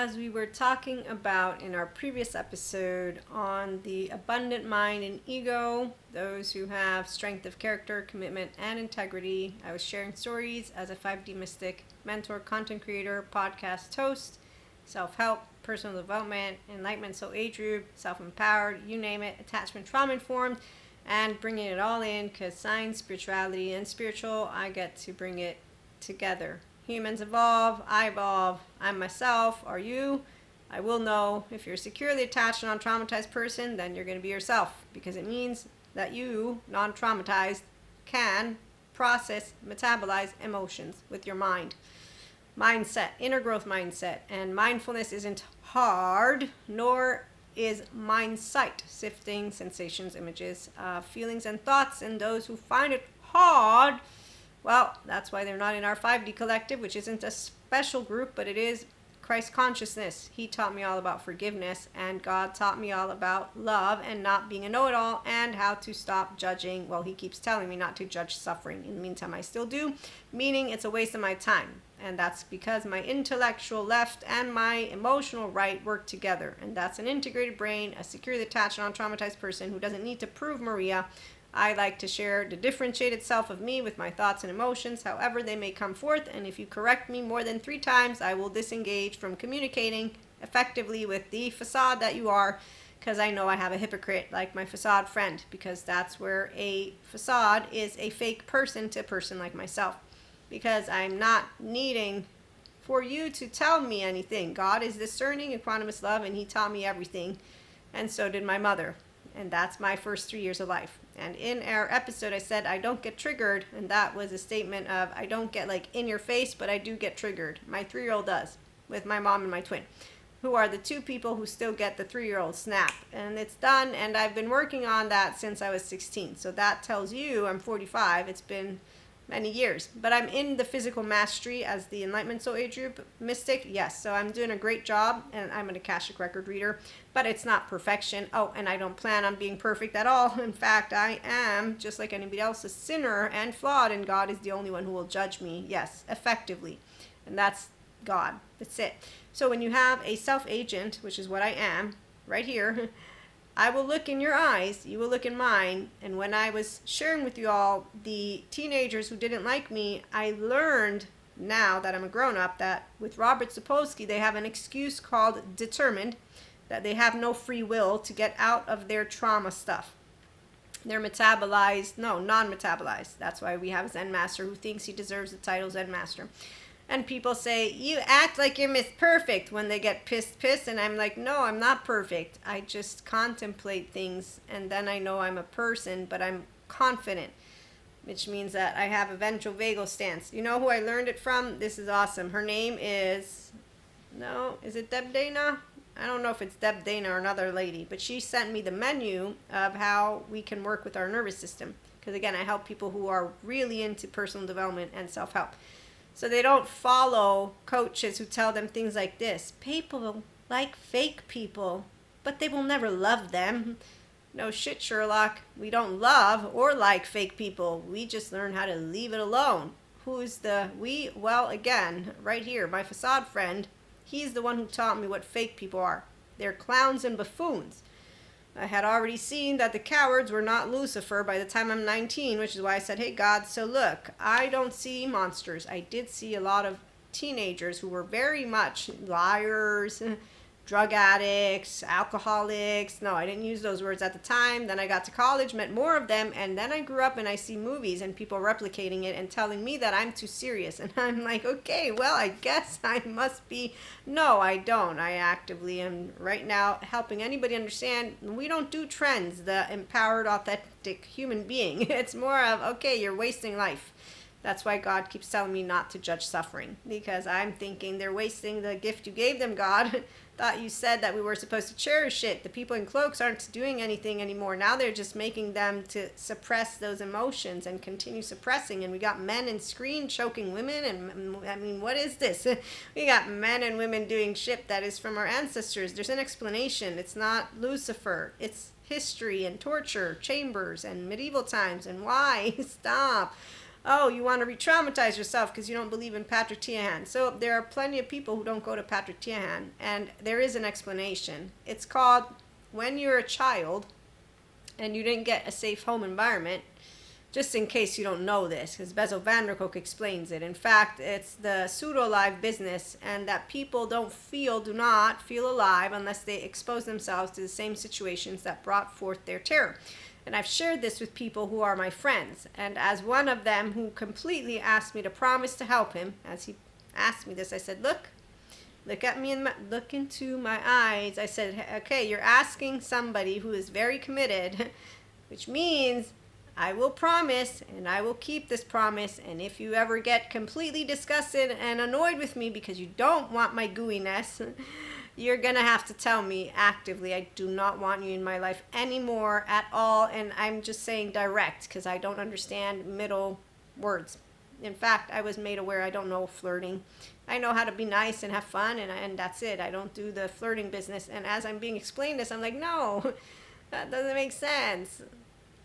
as we were talking about in our previous episode on the abundant mind and ego, those who have strength of character, commitment, and integrity, I was sharing stories as a 5D mystic, mentor, content creator, podcast host, self-help, personal development, enlightenment, soul age group, self-empowered, you name it, attachment, trauma informed, and bringing it all in because science, spirituality, and spiritual, I get to bring it together. Humans evolve, I evolve, I'm myself, are you? I will know if you're a securely attached, non-traumatized person, then you're going to be yourself because it means that you, non-traumatized, can process, metabolize emotions with your mind. Mindset, inner growth mindset, and mindfulness isn't hard, nor is mind sight, sifting sensations, images, feelings, and thoughts, and those who find it hard, well, that's why they're not in our 5D collective, which isn't a special group, but it is Christ consciousness. He taught me all about forgiveness, and God taught me all about love and not being a know-it-all and how to stop judging. Well, he keeps telling me not to judge suffering. In the meantime, I still do, meaning it's a waste of my time. And that's because my intellectual left and my emotional right work together. And that's an integrated brain, a securely attached, non-traumatized person who doesn't need to prove Maria. I like to share the differentiated self of me with my thoughts and emotions, however they may come forth. And if you correct me more than 3 times, I will disengage from communicating effectively with the facade that you are, because I know I have a hypocrite like my facade friend, because that's where a facade is a fake person to a person like myself. Because I'm not needing for you to tell me anything. God is discerning equanimous love, and he taught me everything. And so did my mother. And that's my first 3 years of life. And in our episode, I said I don't get triggered. And that was a statement of I don't get like in your face, but I do get triggered. My 3-year-old does, with my mom and my twin, who are the 2 people who still get the 3-year-old snap. And it's done. And I've been working on that since I was 16. So that tells you I'm 45. It's been many years, but I'm in the physical mastery as the Enlightenment Soul Age Group Mystic. Yes, so I'm doing a great job, and I'm an Akashic record reader, but it's not perfection. Oh, and I don't plan on being perfect at all. In fact, I am, just like anybody else, a sinner and flawed, and God is the only one who will judge me, yes, effectively. And that's God. That's it. So when you have a self-agent, which is what I am, right here, I will look in your eyes, you will look in mine, and when I was sharing with you all the teenagers who didn't like me, I learned now that I'm a grown-up that with Robert Sapolsky they have an excuse called determined, that they have no free will to get out of their trauma stuff. They're metabolized, no, non-metabolized. That's why we have a Zen Master who thinks he deserves the title Zen Master. And people say, you act like you're Miss Perfect when they get pissed. And I'm like, no, I'm not perfect. I just contemplate things. And then I know I'm a person, but I'm confident. Which means that I have a ventral vagal stance. You know who I learned it from? This is awesome. Her name is, is it Deb Dana? I don't know if it's Deb Dana or another lady. But she sent me the menu of how we can work with our nervous system. Because again, I help people who are really into personal development and self-help. So they don't follow coaches who tell them things like this. People like fake people, but they will never love them. No shit, Sherlock. We don't love or like fake people. We just learn how to leave it alone. Who's the we? Well, again, right here, my facade friend, he's the one who taught me what fake people are. They're clowns and buffoons. I had already seen that the cowards were not Lucifer by the time I'm 19, which is why I said, hey, God, so look, I don't see monsters. I did see a lot of teenagers who were very much liars, drug addicts, alcoholics. No, I didn't use those words at the time. Then I got to college, met more of them, and then I grew up and I see movies and people replicating it and telling me that I'm too serious. And I'm like, okay, well, I guess I must be. No, I don't. I actively am right now helping anybody understand we don't do trends, the empowered, authentic human being. It's more of, okay, you're wasting life. That's why God keeps telling me not to judge suffering, because I'm thinking they're wasting the gift you gave them, God. Thought you said that we were supposed to cherish it. The people in cloaks aren't doing anything anymore. Now they're just making them to suppress those emotions and continue suppressing. And we got men in screen choking women. And I mean, what is this? We got men and women doing shit that is from our ancestors. There's an explanation. It's not Lucifer. It's history and torture, chambers and medieval times. And why? Stop. Oh, you want to re-traumatize yourself because you don't believe in Patrick Tiahan. So there are plenty of people who don't go to Patrick Tiahan, and there is an explanation. It's called when you're a child and you didn't get a safe home environment. Just in case you don't know this, because Bezel van der Kolk explains it. In fact, it's the pseudo-alive business, and that people do not feel alive unless they expose themselves to the same situations that brought forth their terror. And I've shared this with people who are my friends. And as one of them who completely asked me to promise to help him, as he asked me this, I said, look at me and look into my eyes. I said, okay, you're asking somebody who is very committed, which means I will promise, and I will keep this promise, and if you ever get completely disgusted and annoyed with me because you don't want my gooiness, you're gonna have to tell me actively, I do not want you in my life anymore at all, and I'm just saying direct, because I don't understand middle words. In fact, I was made aware I don't know flirting. I know how to be nice and have fun, and that's it. I don't do the flirting business, and as I'm being explained this, I'm like, no, that doesn't make sense.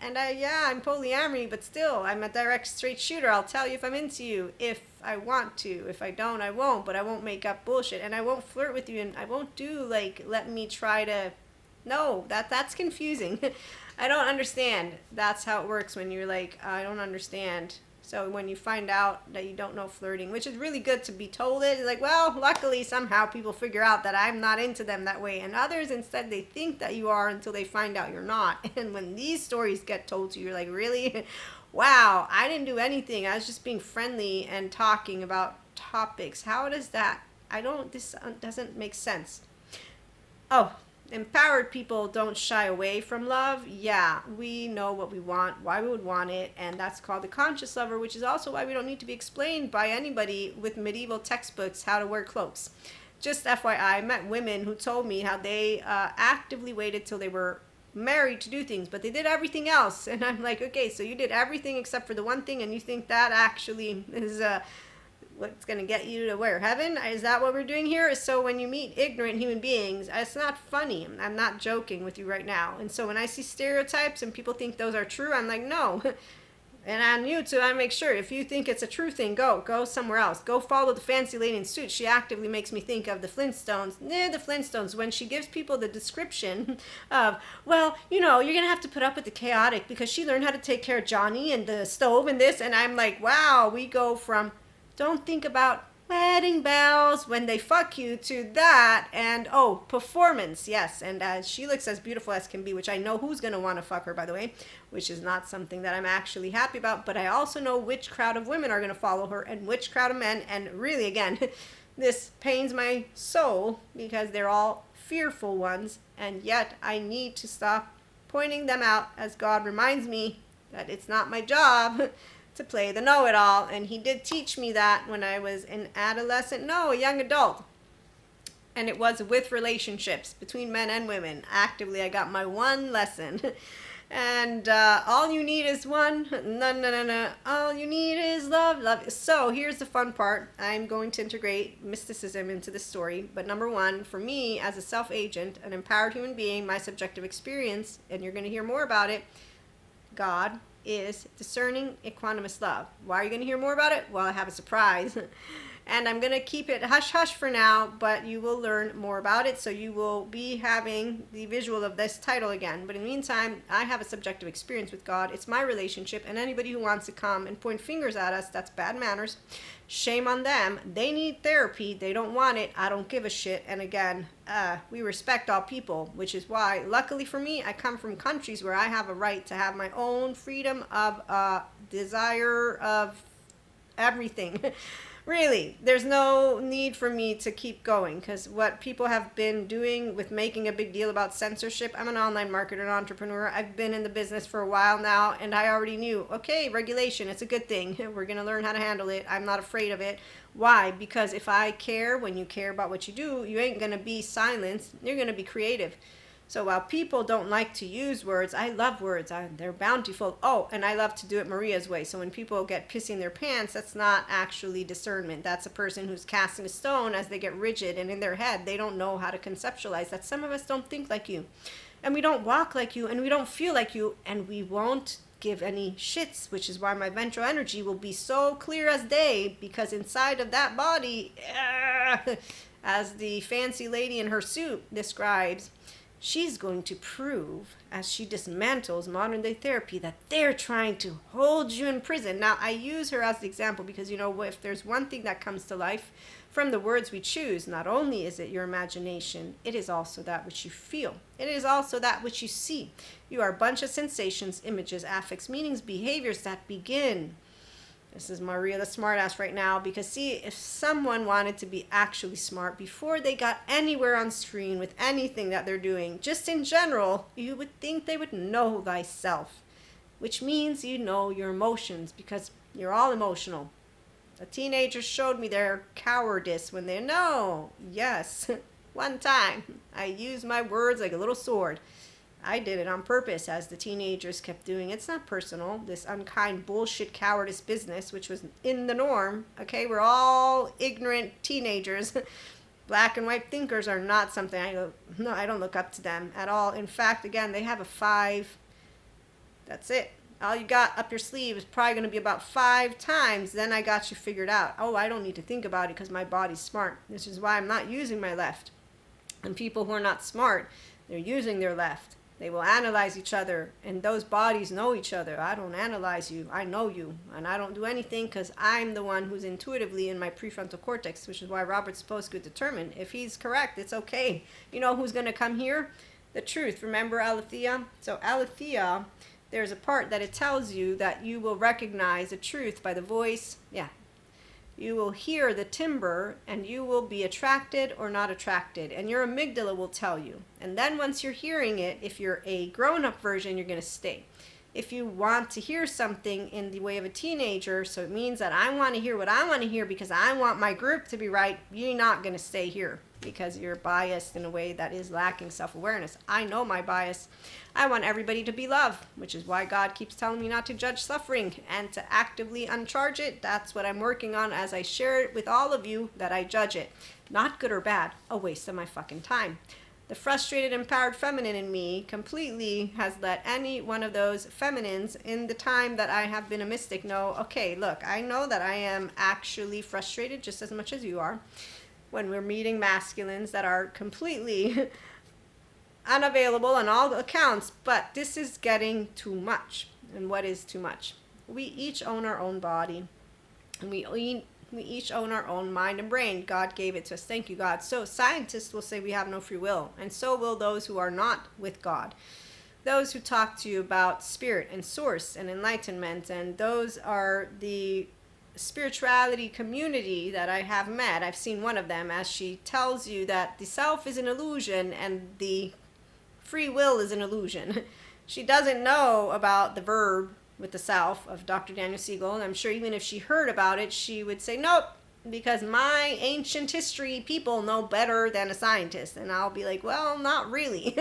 And I'm polyamory, but still, I'm a direct, straight shooter. I'll tell you if I'm into you, if I want to. If I don't, I won't, but I won't make up bullshit. And I won't flirt with you, and I won't do, let me try to... No, that's confusing. I don't understand. That's how it works when you're like, I don't understand. So when you find out that you don't know flirting, which is really good to be told it, it's like, well, luckily somehow people figure out that I'm not into them that way. And others, instead, they think that you are until they find out you're not. And when these stories get told to you, you're like, really? Wow, I didn't do anything. I was just being friendly and talking about topics. How does that? This doesn't make sense. Oh, empowered people don't shy away from love. Yeah, we know what we want, why we would want it, and that's called the conscious lover, which is also why we don't need to be explained by anybody with medieval textbooks how to wear cloaks. Just FYI, I met women who told me how they actively waited till they were married to do things, but they did everything else. And I'm like, okay, so you did everything except for the one thing, and you think that actually is what's going to get you to where? Heaven? Is that what we're doing here? So when you meet ignorant human beings, it's not funny. I'm not joking with you right now. And so when I see stereotypes and people think those are true, I'm like, no. And on YouTube, I make sure, if you think it's a true thing, go somewhere else. Go follow the fancy lady in suit. She actively makes me think of the Flintstones. The Flintstones, when she gives people the description of, well, you're going to have to put up with the chaotic because she learned how to take care of Johnny and the stove and this. And I'm like, wow, we go from... Don't think about wedding bells when they fuck you to that. And, performance, yes. And she looks as beautiful as can be, which I know who's going to want to fuck her, by the way, which is not something that I'm actually happy about. But I also know which crowd of women are going to follow her and which crowd of men. And really, again, this pains my soul because they're all fearful ones. And yet I need to stop pointing them out as God reminds me that it's not my job to play the know-it-all, and he did teach me that when I was an a young adult, and it was with relationships between men and women. Actively, I got my one lesson, and all you need is one. No. All you need is love. So here's the fun part. I'm going to integrate mysticism into the story, but number one, for me as a self-agent, an empowered human being, my subjective experience, and you're going to hear more about it, God is discerning equanimous love. Why are you going to hear more about it? Well, I have a surprise. And I'm going to keep it hush-hush for now, but you will learn more about it. So you will be having the visual of this title again. But in the meantime, I have a subjective experience with God. It's my relationship. And anybody who wants to come and point fingers at us, that's bad manners. Shame on them. They need therapy. They don't want it. I don't give a shit. And again, we respect all people, which is why, luckily for me, I come from countries where I have a right to have my own freedom of desire of everything. Really, there's no need for me to keep going, because what people have been doing with making a big deal about censorship, I'm an online marketer and entrepreneur. I've been in the business for a while now, and I already knew, okay, regulation, it's a good thing. We're going to learn how to handle it. I'm not afraid of it. Why? Because if I care, when you care about what you do, you ain't going to be silenced. You're going to be creative. So while people don't like to use words, I love words. They're bountiful. Oh, and I love to do it Maria's way. So when people get pissing their pants, that's not actually discernment. That's a person who's casting a stone as they get rigid, and in their head, they don't know how to conceptualize that. Some of us don't think like you, and we don't walk like you, and we don't feel like you, and we won't give any shits, which is why my ventral energy will be so clear as day, because inside of that body, as the fancy lady in her suit describes, she's going to prove, as she dismantles modern day therapy, that they're trying to hold you in prison. Now, I use her as the example because, if there's one thing that comes to life from the words we choose, not only is it your imagination, it is also that which you feel. It is also that which you see. You are a bunch of sensations, images, affects, meanings, behaviors that begin. This is Maria the smartass right now, because see, if someone wanted to be actually smart before they got anywhere on screen with anything that they're doing, just in general, you would think they would know thyself, which means you know your emotions, because you're all emotional. The teenagers showed me their cowardice when they know. Yes, one time I used my words like a little sword. I did it on purpose, as the teenagers kept doing. It's not personal, this unkind bullshit cowardice business, which was in the norm. Okay, we're all ignorant teenagers. Black and white thinkers are not something I don't look up to them at all. In fact, again, they have a 5. That's it. All you got up your sleeve is probably going to be about 5 times. Then I got you figured out. Oh, I don't need to think about it because my body's smart. This is why I'm not using my left. And people who are not smart, they're using their left. They will analyze each other, and those bodies know each other. I don't analyze you. I know you, and I don't do anything because I'm the one who's intuitively in my prefrontal cortex, which is why Robert Spose could determine. If he's correct, it's okay. You know who's going to come here? The truth. Remember Aletheia? So Aletheia, there's a part that it tells you that you will recognize the truth by the voice. Yeah. You will hear the timbre, and you will be attracted or not attracted, and your amygdala will tell you. And then once you're hearing it, if you're a grown-up version, you're going to stay. If you want to hear something in the way of a teenager, so it means that I want to hear what I want to hear because I want my group to be right, you're not going to stay here because you're biased in a way that is lacking self-awareness. I know my bias. I want everybody to be loved, which is why God keeps telling me not to judge suffering and to actively uncharge it. That's what I'm working on as I share it with all of you, that I judge it. Not good or bad, a waste of my fucking time. The frustrated, empowered feminine in me completely has let any one of those feminines in the time that I have been a mystic know, okay, look, I know that I am actually frustrated just as much as you are when we're meeting masculines that are completely unavailable on all accounts, but this is getting too much. And what is too much? We each own our own body, and we each own our own mind and brain. God gave it to us. Thank you, God. So scientists will say we have no free will, and so will those who are not with God. Those who talk to you about spirit and source and enlightenment, and those are the spirituality community that I have met. I've seen one of them as she tells you that the self is an illusion and the free will is an illusion. She doesn't know about the verb with the self of Dr. Daniel Siegel, and I'm sure even if she heard about it, she would say, nope, because my ancient history people know better than a scientist. And I'll be like, well, not really.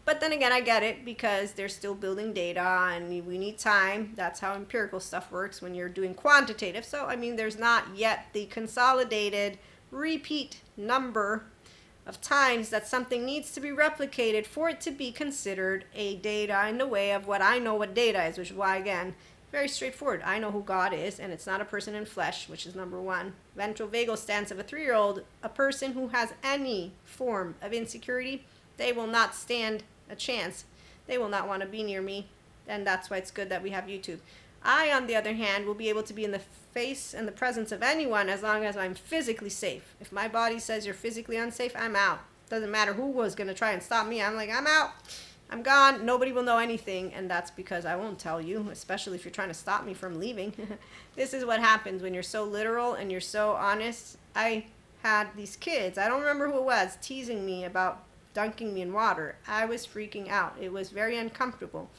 But then again, I get it, because they're still building data and we need time. That's how empirical stuff works when you're doing quantitative. So, I mean, there's not yet the consolidated repeat number of times that something needs to be replicated for it to be considered a data in the way of what I know what data is, which is why, again, very straightforward. I know who God is, and it's not a person in flesh, which is number one. Ventral vagal stance of a 3-year-old, a person who has any form of insecurity, they will not stand a chance. They will not want to be near me, and that's why it's good that we have YouTube. I, on the other hand, will be able to be in the face and the presence of anyone as long as I'm physically safe. If my body says you're physically unsafe, I'm out. Doesn't matter who was going to try and stop me. I'm like, I'm out. I'm gone. Nobody will know anything, and that's because I won't tell you, especially if you're trying to stop me from leaving. This is what happens when you're so literal and you're so honest. I had these kids, I don't remember who it was, teasing me about dunking me in water. I was freaking out. It was very uncomfortable.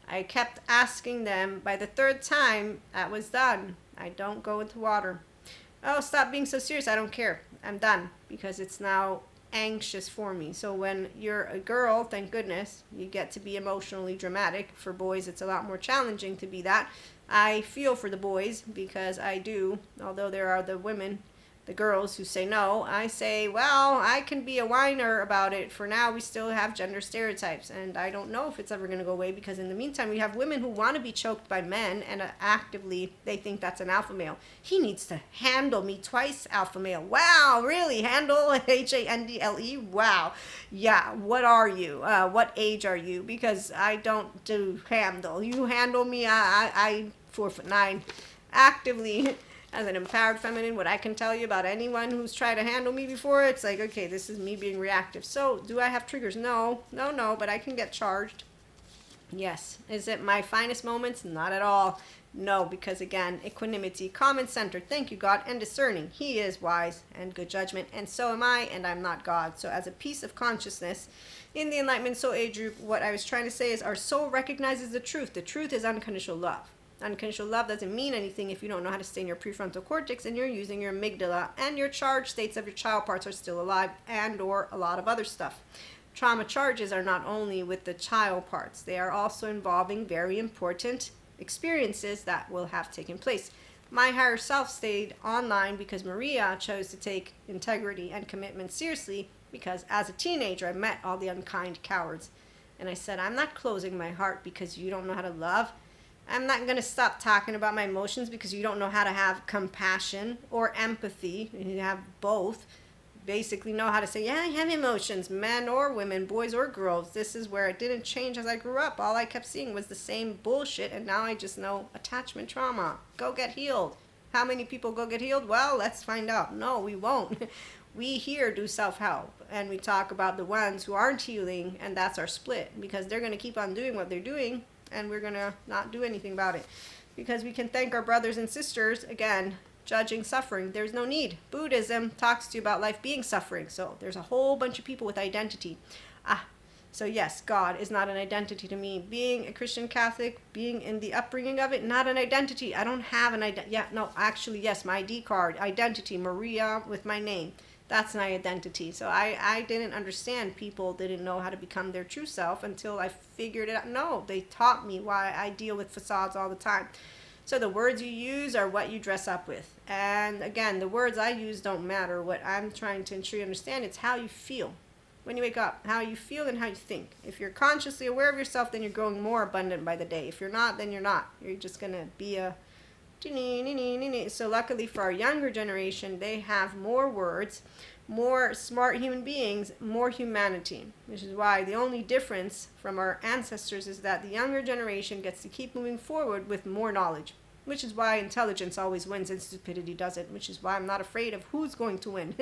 I kept asking them. By the 3rd time, that was done. I don't go into water. Oh, stop being so serious. I don't care. I'm done, because it's now anxious for me. So when you're a girl, thank goodness, you get to be emotionally dramatic. For boys, it's a lot more challenging to be that. I feel for the boys, because I do, although there are the women the girls who say no, I say, well, I can be a whiner about it. For now, we still have gender stereotypes, and I don't know if it's ever going to go away, because in the meantime, we have women who want to be choked by men, and actively they think that's an alpha male. He needs to handle me twice, alpha male. Wow, really? Handle, Handle? Wow. Yeah, what are you? What age are you? Because I don't do handle. You handle me, I 4'9". Actively, as an empowered feminine, what I can tell you about anyone who's tried to handle me before, it's like, okay, this is me being reactive. So, do I have triggers? No, but I can get charged. Yes. Is it my finest moments? Not at all. No, because again, equanimity, common centered, thank you, God, and discerning. He is wise and good judgment, and so am I, and I'm not God. So, as a piece of consciousness in the Enlightenment Soul Age group, what I was trying to say is our soul recognizes the truth. The truth is unconditional love. Unconditional love doesn't mean anything if you don't know how to stay in your prefrontal cortex and you're using your amygdala, and your charged states of your child parts are still alive, and or a lot of other stuff. Trauma charges are not only with the child parts, they are also involving very important experiences that will have taken place. My higher self stayed online because Maria chose to take integrity and commitment seriously, because as a teenager I met all the unkind cowards. And I said, I'm not closing my heart because you don't know how to love. I'm not going to stop talking about my emotions because you don't know how to have compassion or empathy. You have both. Basically know how to say, yeah, I have emotions, men or women, boys or girls. This is where it didn't change as I grew up. All I kept seeing was the same bullshit, and now I just know attachment trauma. Go get healed. How many people go get healed? Well, let's find out. No, we won't. We here do self-help, and we talk about the ones who aren't healing, and that's our split, because they're going to keep on doing what they're doing, and we're going to not do anything about it. Because we can thank our brothers and sisters, again, judging suffering. There's no need. Buddhism talks to you about life being suffering. So there's a whole bunch of people with identity. So yes, God is not an identity to me. Being a Christian Catholic, being in the upbringing of it, not an identity. I don't have an identity. Yeah, no, actually, yes, my ID card, identity, Maria with my name. That's my identity. So I didn't understand people didn't know how to become their true self until I figured it out. No, they taught me why I deal with facades all the time. So the words you use are what you dress up with. And again, the words I use don't matter. What I'm trying to ensure you understand, it's how you feel when you wake up, how you feel and how you think. If you're consciously aware of yourself, then you're growing more abundant by the day. If you're not, then you're not. You're just going to be a... So luckily for our younger generation, they have more words, more smart human beings, more humanity. Which is why the only difference from our ancestors is that the younger generation gets to keep moving forward with more knowledge. Which is why intelligence always wins and stupidity doesn't. Which is why I'm not afraid of who's going to win.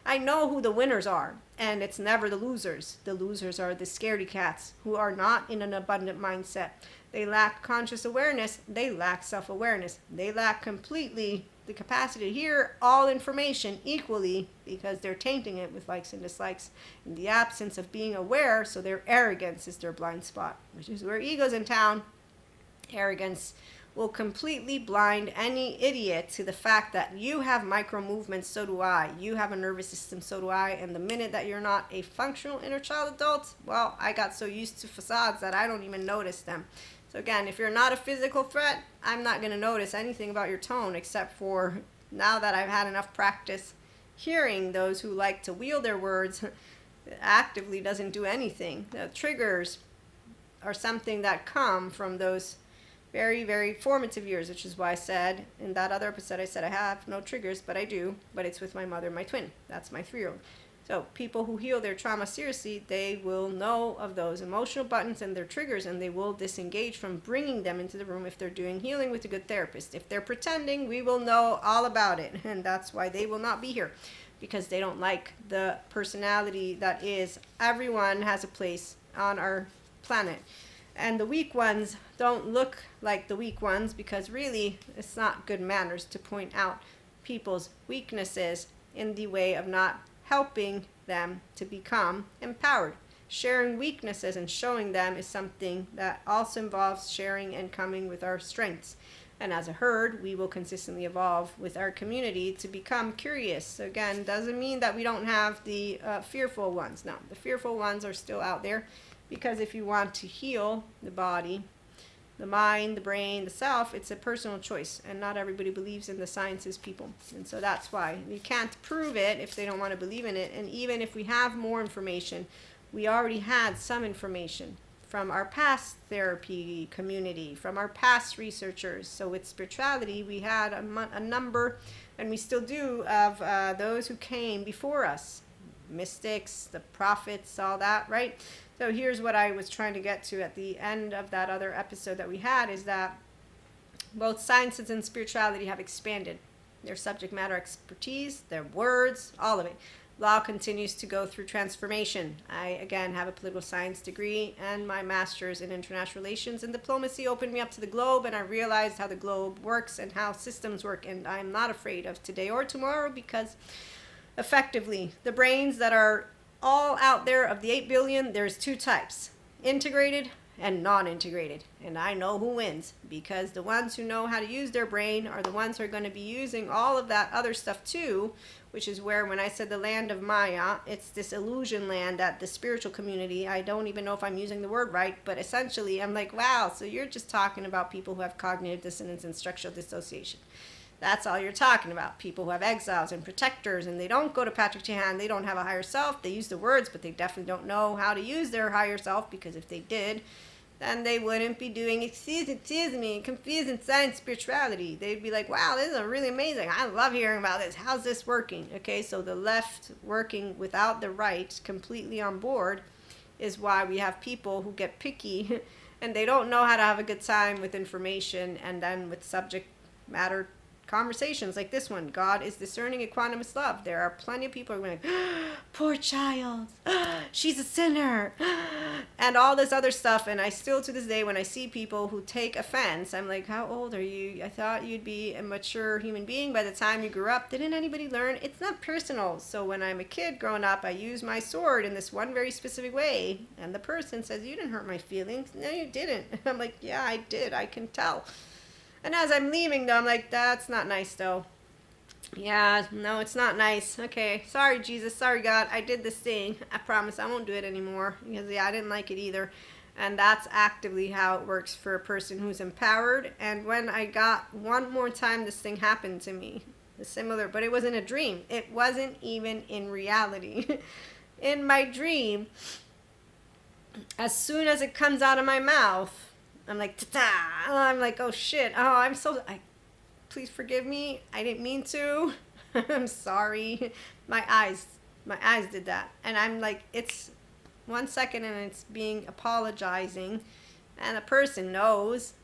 I know who the winners are, and it's never the losers. The losers are the scaredy cats who are not in an abundant mindset. They lack conscious awareness. They lack self-awareness. They lack completely the capacity to hear all information equally, because they're tainting it with likes and dislikes in the absence of being aware. So their arrogance is their blind spot, which is where ego's in town. Arrogance will completely blind any idiot to the fact that you have micro movements, so do I. You have a nervous system, so do I. And the minute that you're not a functional inner child adult, well, I got so used to facades that I don't even notice them. So again, if you're not a physical threat, I'm not going to notice anything about your tone, except for now that I've had enough practice hearing those who like to wield their words actively doesn't do anything. The triggers are something that come from those very, very formative years, which is why I said in that other episode, I said I have no triggers, but I do, but it's with my mother and my twin. That's my 3-year-old. So people who heal their trauma seriously, they will know of those emotional buttons and their triggers, and they will disengage from bringing them into the room if they're doing healing with a good therapist. If they're pretending, we will know all about it, and that's why they will not be here, because they don't like the personality that is. Everyone has a place on our planet, and the weak ones don't look like the weak ones, because really it's not good manners to point out people's weaknesses in the way of not helping them to become empowered. Sharing weaknesses and showing them is something that also involves sharing and coming with our strengths. And as a herd, we will consistently evolve with our community to become curious. So again, doesn't mean that we don't have the fearful ones. No, the fearful ones are still out there, because if you want to heal the body, the mind, the brain, the self, it's a personal choice. And not everybody believes in the sciences, people. And so that's why. You can't prove it if they don't want to believe in it. And even if we have more information, we already had some information from our past therapy community, from our past researchers. So with spirituality, we had a number, and we still do, of those who came before us. Mystics, the prophets, all that, right? So here's what I was trying to get to at the end of that other episode that we had, is that both sciences and spirituality have expanded their subject matter expertise, their words, all of it. Law continues to go through transformation. I, again, have a political science degree, and my master's in international relations and diplomacy opened me up to the globe, and I realized how the globe works and how systems work, and I'm not afraid of today or tomorrow, because effectively, the brains that are all out there, of the 8 billion, there's 2 types: integrated and non-integrated. And I know who wins, because the ones who know how to use their brain are the ones who are going to be using all of that other stuff too, which is where, when I said the land of Maya, it's this illusion land that the spiritual community, I don't even know if I'm using the word right, but essentially I'm like, wow, so you're just talking about people who have cognitive dissonance and structural dissociation. That's all you're talking about. People who have exiles and protectors, and they don't go to Patrick Tihan, they don't have a higher self. They use the words, but they definitely don't know how to use their higher self, because if they did, then they wouldn't be doing excuse me, confusing science spirituality. They'd be like, wow, this is really amazing. I love hearing about this. How's this working? Okay, so the left working without the right, completely on board, is why we have people who get picky and they don't know how to have a good time with information, and then with subject matter conversations like this one. God is discerning equanimous love. There are plenty of people who are going, poor child, she's a sinner, and all this other stuff. And I still, to this day, when I see people who take offense, I'm like, how old are you? I thought you'd be a mature human being by the time you grew up. Didn't anybody learn? It's not personal. So when I'm a kid growing up, I use my sword in this one very specific way, and the person says, you didn't hurt my feelings. No, you didn't. And I'm like, yeah, I did. I can tell. And as I'm leaving, though, I'm like, that's not nice, though. Yeah, no, it's not nice. Okay, sorry, Jesus, sorry, God, I did this thing. I promise I won't do it anymore, because, yeah, I didn't like it either. And that's actively how it works for a person who's empowered. And when I got one more time, this thing happened to me, similar, but it wasn't a dream. It wasn't even in reality. In my dream, as soon as it comes out of my mouth, I'm like, ta-ta! I'm like, oh shit, please forgive me, I didn't mean to. I'm sorry. My eyes did that. And I'm like, it's 1 second and it's being apologizing, and the person knows,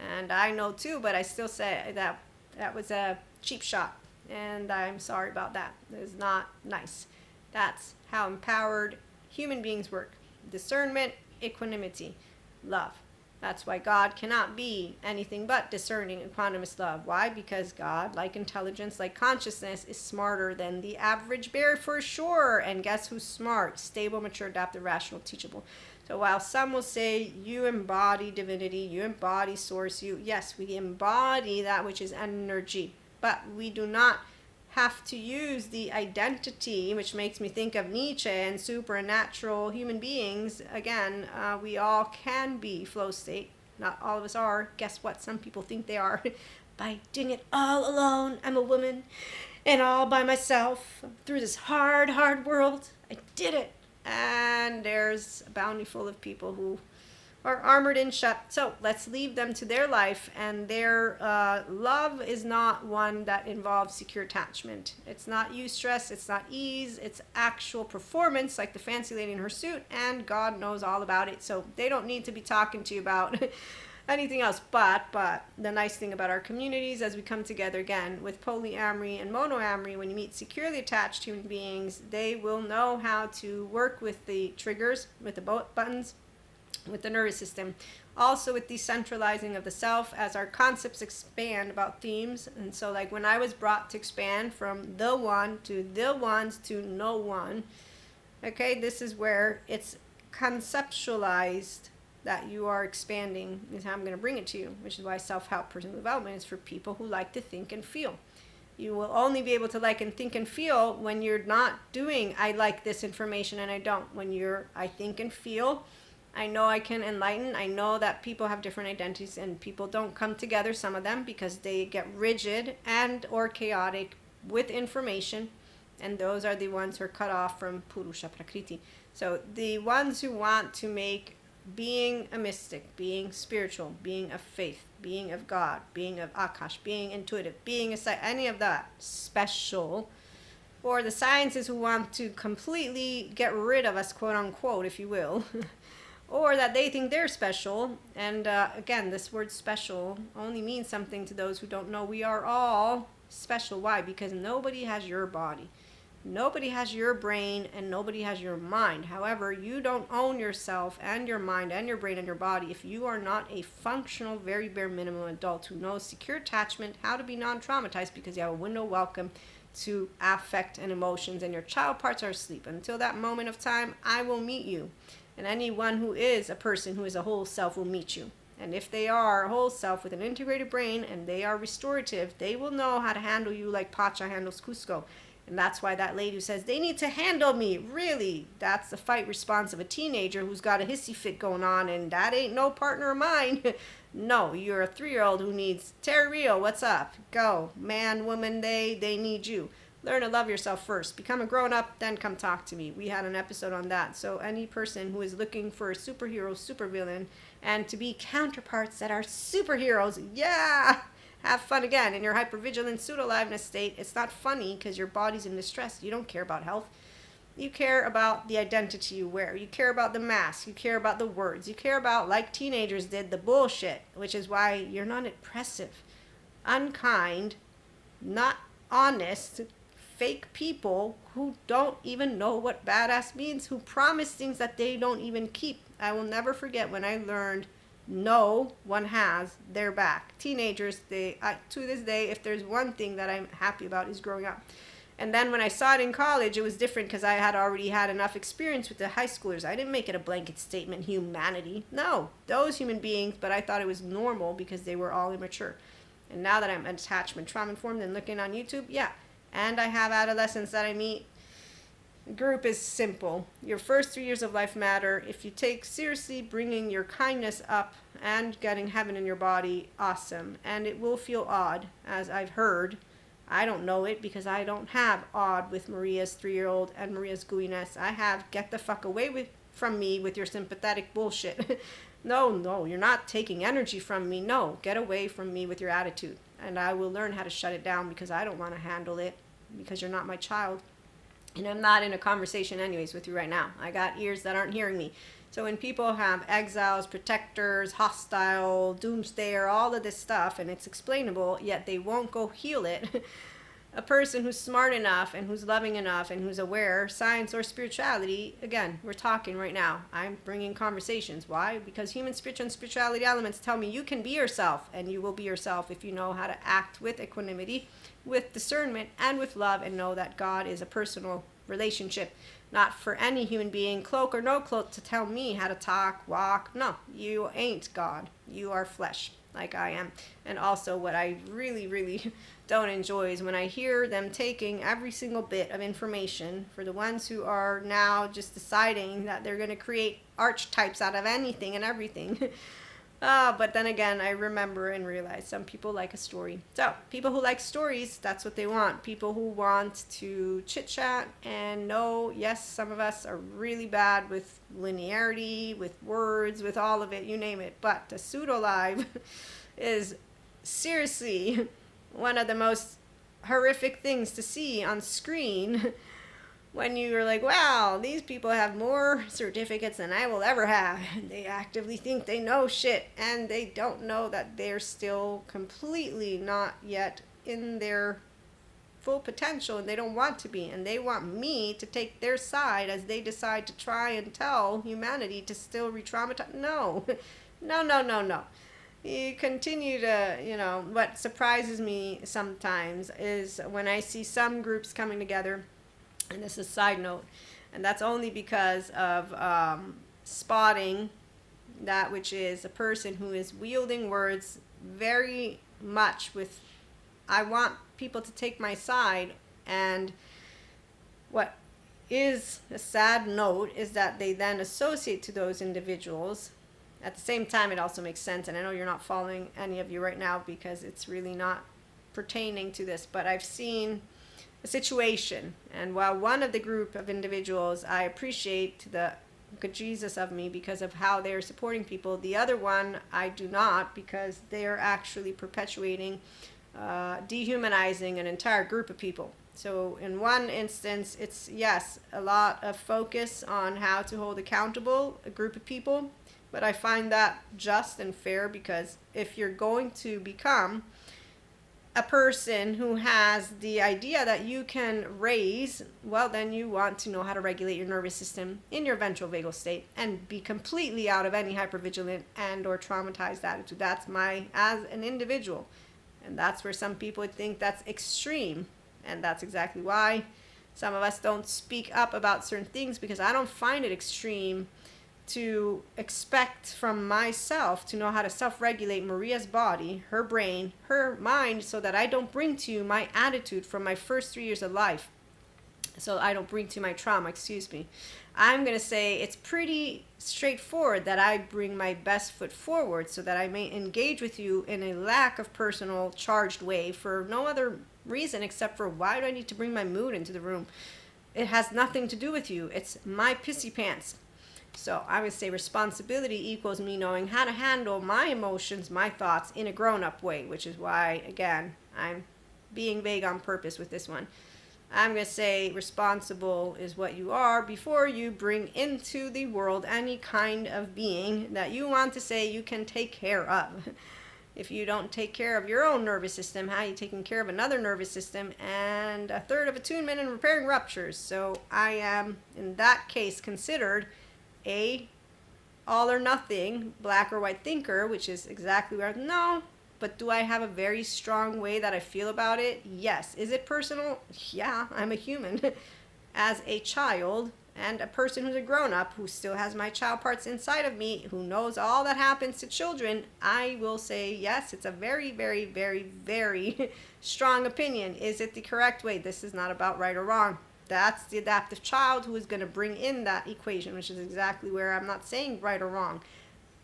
and I know too, but I still say that was a cheap shot, and I'm sorry about that. It's not nice. That's how empowered human beings work. Discernment, equanimity, love. That's why God cannot be anything but discerning equanimous love. Why? Because God, like intelligence, like consciousness, is smarter than the average bear for sure. And guess who's smart? Stable, mature, adaptive, rational, teachable. So while some will say you embody divinity, you embody source, yes, we embody that which is energy, but we do not have to use the identity, which makes me think of Nietzsche and supernatural human beings. Again, we all can be flow state. Not all of us are. Guess what? Some people think they are. By doing it all alone. I'm a woman, and all by myself through this hard, hard world. I did it. And there's a bounty full of people who are armored and shut. So let's leave them to their life, and their love is not one that involves secure attachment. It's not eustress, it's not ease, it's actual performance, like the fancy lady in her suit, and God knows all about it. So they don't need to be talking to you about anything else. But the nice thing about our communities, as we come together again with polyamory and monoamory, when you meet securely attached human beings, they will know how to work with the triggers, with the buttons, with the nervous system, also with decentralizing of the self as our concepts expand about themes. And so, like, when I was brought to expand from the one to the ones to no one, okay, this is where it's conceptualized that you are expanding, is how I'm going to bring it to you, which is why self-help personal development is for people who like to think and feel. You will only be able to like and think and feel when you're not doing I like this information and I don't. When you're I think and feel, I know I can enlighten. I know that people have different identities and people don't come together, some of them, because they get rigid and or chaotic with information. And those are the ones who are cut off from Purusha Prakriti. So the ones who want to make being a mystic, being spiritual, being of faith, being of God, being of Akash, being intuitive, being any of that special, or the sciences who want to completely get rid of us, quote unquote, if you will, or that they think they're special. And again, this word special only means something to those who don't know we are all special. Why? Because nobody has your body. Nobody has your brain and nobody has your mind. However, you don't own yourself and your mind and your brain and your body if you are not a functional, very bare minimum adult who knows secure attachment, how to be non-traumatized because you have a window welcome to affect and emotions and your child parts are asleep. Until that moment of time, I will meet you. And anyone who is a person who is a whole self will meet you. And if they are a whole self with an integrated brain and they are restorative, they will know how to handle you like Pacha handles Cusco. And that's why that lady who says, they need to handle me, really, that's the fight response of a teenager who's got a hissy fit going on, and that ain't no partner of mine. No, you're a 3-year-old who needs, Terrio, what's up? Go. Man, woman, they need you. Learn to love yourself first. Become a grown-up, then come talk to me. We had an episode on that. So any person who is looking for a superhero, supervillain, and to be counterparts that are superheroes, yeah! Have fun again. In your hypervigilant pseudo-aliveness state, it's not funny because your body's in distress. You don't care about health. You care about the identity you wear. You care about the mask. You care about the words. You care about, like teenagers did, the bullshit, which is why you're not impressive, unkind, not honest, fake people who don't even know what badass means, who promise things that they don't even keep. I will never forget when I learned no one has their back. Teenagers, to this day, if there's one thing that I'm happy about is growing up. And then when I saw it in college, it was different because I had already had enough experience with the high schoolers. I didn't make it a blanket statement, humanity. No, those human beings, but I thought it was normal because they were all immature. And now that I'm attachment trauma informed and looking on YouTube, yeah. And I have adolescents that I meet. Group is simple. Your first 3 years of life matter. If you take seriously bringing your kindness up and getting heaven in your body, awesome. And it will feel odd, as I've heard. I don't know it because I don't have odd with Maria's 3-year-old and Maria's gooiness. I have get the fuck away from me with your sympathetic bullshit. No, you're not taking energy from me. No, get away from me with your attitude. And I will learn how to shut it down because I don't want to handle it because you're not my child. And I'm not in a conversation anyways with you right now. I got ears that aren't hearing me. So when people have exiles, protectors, hostile, doomsdayer, all of this stuff, and it's explainable, yet they won't go heal it, a person who's smart enough and who's loving enough and who's aware, science or spirituality, again, we're talking right now. I'm bringing conversations. Why? Because human spiritual and spirituality elements tell me you can be yourself, and you will be yourself if you know how to act with equanimity, with discernment, and with love, and know that God is a personal relationship. Not for any human being, cloak or no cloak, to tell me how to talk, walk. No, you ain't God. You are flesh, like I am. And also what I really, really don't enjoy is when I hear them taking every single bit of information for the ones who are now just deciding that they're going to create archetypes out of anything and everything. But then again, I remember and realize some people like a story. So, people who like stories, that's what they want. People who want to chit-chat and know, yes, some of us are really bad with linearity, with words, with all of it, you name it. But the pseudo-live is seriously one of the most horrific things to see on screen when you're like, wow, these people have more certificates than I will ever have. They actively think they know shit, and they don't know that they're still completely not yet in their full potential, and they don't want to be, and they want me to take their side as they decide to try and tell humanity to still re-traumatize. No. You continue to, what surprises me sometimes is when I see some groups coming together. And this is a side note, and that's only because of spotting that which is a person who is wielding words very much with, I want people to take my side, and what is a sad note is that they then associate to those individuals. At the same time, it also makes sense, and I know you're not following any of you right now because it's really not pertaining to this, but I've seen a situation, and while one of the group of individuals I appreciate the good Jesus of me because of how they're supporting people, the other one I do not, because they're actually perpetuating dehumanizing an entire group of people. So in one instance, it's, yes, a lot of focus on how to hold accountable a group of people, but I find that just and fair, because if you're going to become a person who has the idea that you can raise, well, then you want to know how to regulate your nervous system in your ventral vagal state and be completely out of any hypervigilant and or traumatized attitude. That's my, as an individual. And that's where some people would think that's extreme. And that's exactly why some of us don't speak up about certain things, because I don't find it extreme to expect from myself to know how to self-regulate Maria's body, her brain, her mind, so that I don't bring to you my attitude from my first 3 years of life. So I don't bring to my trauma, excuse me. I'm going to say it's pretty straightforward that I bring my best foot forward so that I may engage with you in a lack of personal charged way for no other reason except for, why do I need to bring my mood into the room? It has nothing to do with you. It's my pissy pants. So I would say responsibility equals me knowing how to handle my emotions, my thoughts in a grown-up way, which is why, again, I'm being vague on purpose with this one. I'm going to say responsible is what you are before you bring into the world any kind of being that you want to say you can take care of. If you don't take care of your own nervous system, how are you taking care of another nervous system? And a third of attunement and repairing ruptures. So I am, in that case, considered a all or nothing black or white thinker, which is exactly where no, but do I have a very strong way that I feel about it? Yes. Is it personal? Yeah, I'm a human. As a child and a person who's a grown-up who still has my child parts inside of me, who knows all that happens to children, I will say yes, it's a very, very, very, very strong opinion. Is it the correct way? This is not about right or wrong. That's the adaptive child who is going to bring in that equation, which is exactly where I'm not saying right or wrong.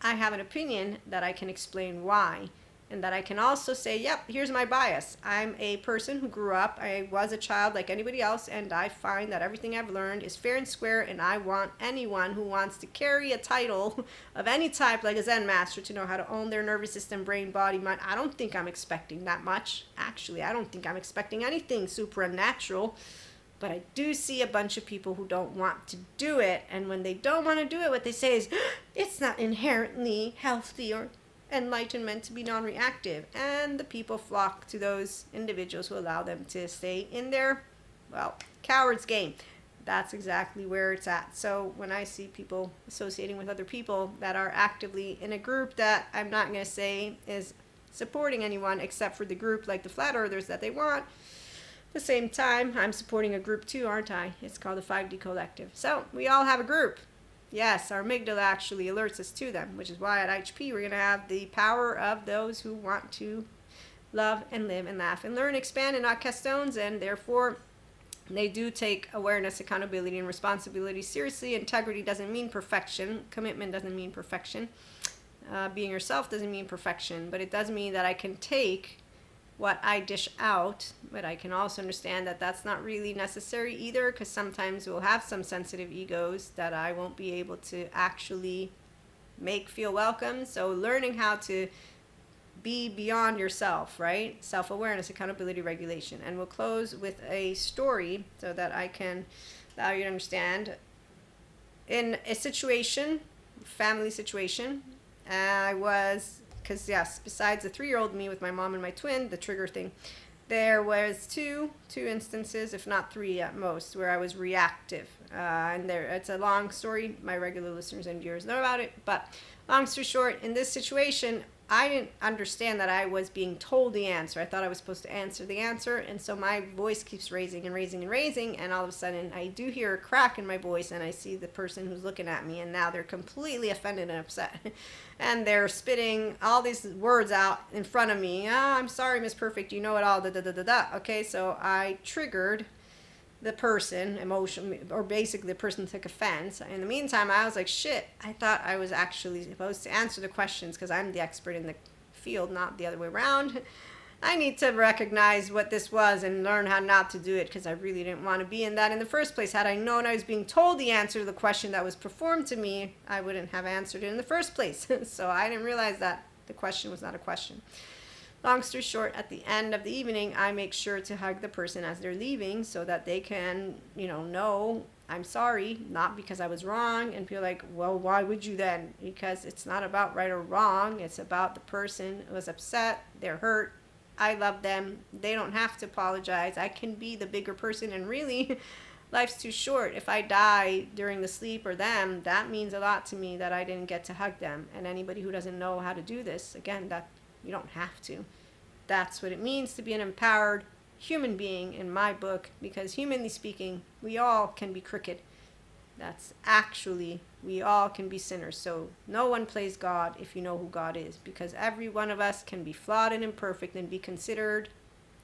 I have an opinion that I can explain why, and that I can also say, yep, here's my bias. I'm a person who grew up, I was a child like anybody else, and I find that everything I've learned is fair and square, and I want anyone who wants to carry a title of any type, like a Zen master, to know how to own their nervous system, brain, body, mind. I don't think I'm expecting that much. Actually, I don't think I'm expecting anything supernatural. But I do see a bunch of people who don't want to do it, and when they don't want to do it, what they say is, it's not inherently healthy or enlightenment to be non-reactive, and the people flock to those individuals who allow them to stay in their, well, coward's game. That's exactly where it's at. So when I see people associating with other people that are actively in a group that I'm not going to say is supporting anyone except for the group, like the flat earthers, that they want, at the same time, I'm supporting a group too, aren't I? It's called the 5D Collective. So we all have a group. Yes, our amygdala actually alerts us to them, which is why at IHP we're going to have the power of those who want to love and live and laugh and learn, expand, and not cast stones, and therefore they do take awareness, accountability, and responsibility seriously. Integrity doesn't mean perfection. Commitment doesn't mean perfection. Being yourself doesn't mean perfection, but it does mean that I can take what I dish out, but I can also understand that that's not really necessary either, because sometimes we'll have some sensitive egos that I won't be able to actually make feel welcome. So learning how to be beyond yourself, right? Self-awareness, accountability, regulation. And we'll close with a story so that I can allow you to understand. In a situation, family situation, I was, because yes, besides the 3-year-old me with my mom and my twin, the trigger thing, there was two instances, if not 3 at most, where I was reactive. And there, it's a long story. My regular listeners and viewers know about it. But long story short, in this situation, I didn't understand that I was being told the answer. I thought I was supposed to answer the answer, and so my voice keeps raising and raising and raising, and all of a sudden I do hear a crack in my voice, and I see the person who's looking at me, and now they're completely offended and upset. And they're spitting all these words out in front of me. I'm sorry, Miss Perfect, you know it all, da da da da da. Okay, so I triggered the person emotion, or basically the person took offense. In the meantime, I was like, shit, I thought I was actually supposed to answer the questions because I'm the expert in the field, not the other way around. I need to recognize what this was and learn how not to do it, because I really didn't want to be in that in the first place. Had I known I was being told the answer to the question that was performed to me, I wouldn't have answered it in the first place. So I didn't realize that the question was not a question. Long story short, at the end of the evening, I make sure to hug the person as they're leaving so that they can, know I'm sorry, not because I was wrong, and feel like, well, why would you then? Because it's not about right or wrong. It's about the person who was upset, they're hurt. I love them. They don't have to apologize. I can be the bigger person, and really, life's too short. If I die during the sleep or them, that means a lot to me that I didn't get to hug them. And anybody who doesn't know how to do this, again, that you don't have to. That's what it means to be an empowered human being in my book, because humanly speaking, we all can be crooked. That's actually, we all can be sinners. So no one plays God if you know who God is, because every one of us can be flawed and imperfect and be considered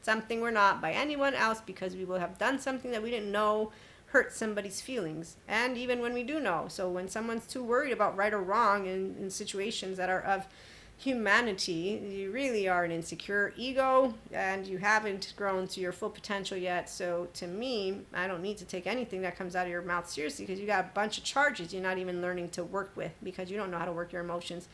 something we're not by anyone else, because we will have done something that we didn't know hurt somebody's feelings. And even when we do know. So when someone's too worried about right or wrong in situations that are of humanity, you really are an insecure ego, and you haven't grown to your full potential yet. So to me, I don't need to take anything that comes out of your mouth seriously, because you got a bunch of charges you're not even learning to work with, because you don't know how to work your emotions.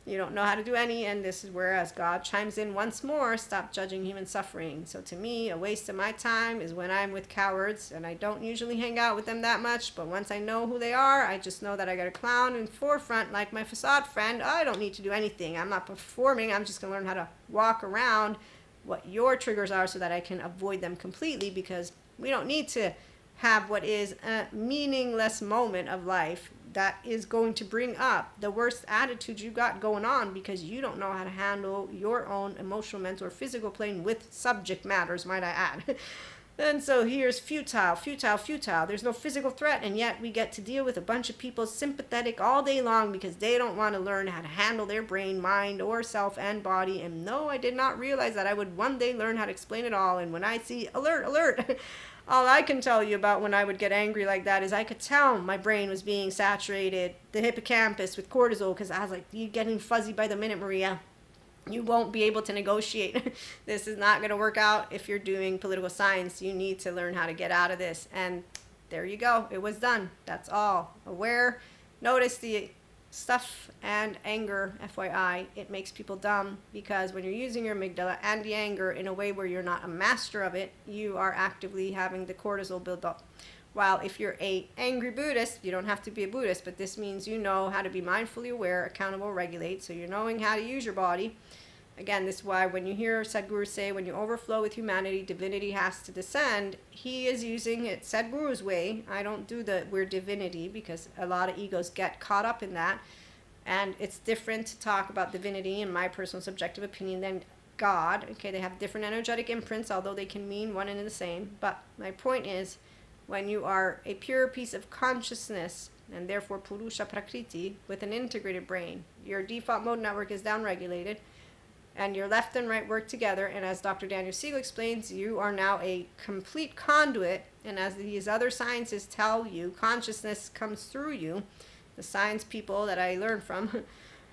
You don't know how to do any, and this is where, as God chimes in once more, stop judging human suffering. So to me, a waste of my time is when I'm with cowards, and I don't usually hang out with them that much, but once I know who they are, I just know that I got a clown in forefront like my facade friend. I don't need to do anything. I'm not performing. I'm just going to learn how to walk around what your triggers are so that I can avoid them completely, because we don't need to have what is a meaningless moment of life that is going to bring up the worst attitude you got going on, because you don't know how to handle your own emotional, mental, or physical plane with subject matters, might I add. And so here's futile. There's no physical threat, and yet we get to deal with a bunch of people sympathetic all day long because they don't want to learn how to handle their brain, mind, or self and body. And no, I did not realize that I would one day learn how to explain it all. And when I see alert, all I can tell you about when I would get angry like that is I could tell my brain was being saturated, the hippocampus, with cortisol, because I was like, you're getting fuzzy by the minute, Maria. You won't be able to negotiate. This is not going to work out if you're doing political science. You need to learn how to get out of this. And there you go. It was done. That's all. Aware. Notice the stuff and anger, FYI. It makes people dumb, because when you're using your amygdala and the anger in a way where you're not a master of it, you are actively having the cortisol build up. While if you're a angry Buddhist, you don't have to be a Buddhist, but this means you know how to be mindfully aware, accountable, regulate, so you're knowing how to use your body. Again, this is why when you hear Sadhguru say, when you overflow with humanity, divinity has to descend, he is using it Sadhguru's way. I don't do the we're divinity, because a lot of egos get caught up in that. And it's different to talk about divinity, in my personal subjective opinion, than God. Okay, they have different energetic imprints, although they can mean one and the same. But my point is, when you are a pure piece of consciousness, and therefore Purusha Prakriti, with an integrated brain, your default mode network is downregulated, and your left and right work together, and as Dr. Daniel Siegel explains, you are now a complete conduit, and as these other sciences tell you, consciousness comes through you, the science people that I learned from,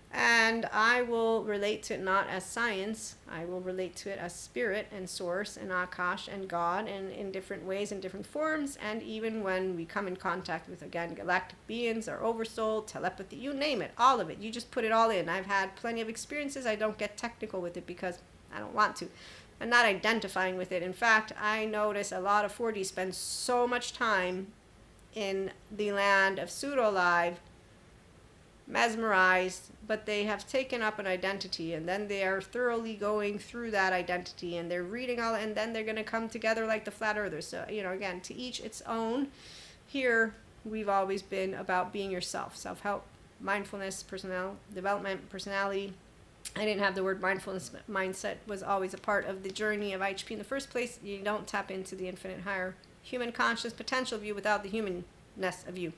and I will relate to it not as science, I will relate to it as spirit and source and Akash and God, and in different ways and different forms. And even when we come in contact with, again, galactic beings or oversoul, telepathy, you name it, all of it, you just put it all in. I've had plenty of experiences. I don't get technical with it because I don't want to. I'm not identifying with it. In fact, I notice a lot of 4D spend so much time in the land of pseudo-live, mesmerized, but they have taken up an identity, and then they are thoroughly going through that identity, and they're reading all, and then they're going to come together like the flat earthers. So, again, to each its own. Here, we've always been about being yourself, self-help, mindfulness, personal development, personality. I didn't have the word mindfulness. Mindset was always a part of the journey of IHP in the first place. You don't tap into the infinite higher human conscious potential of you without the humanness of you,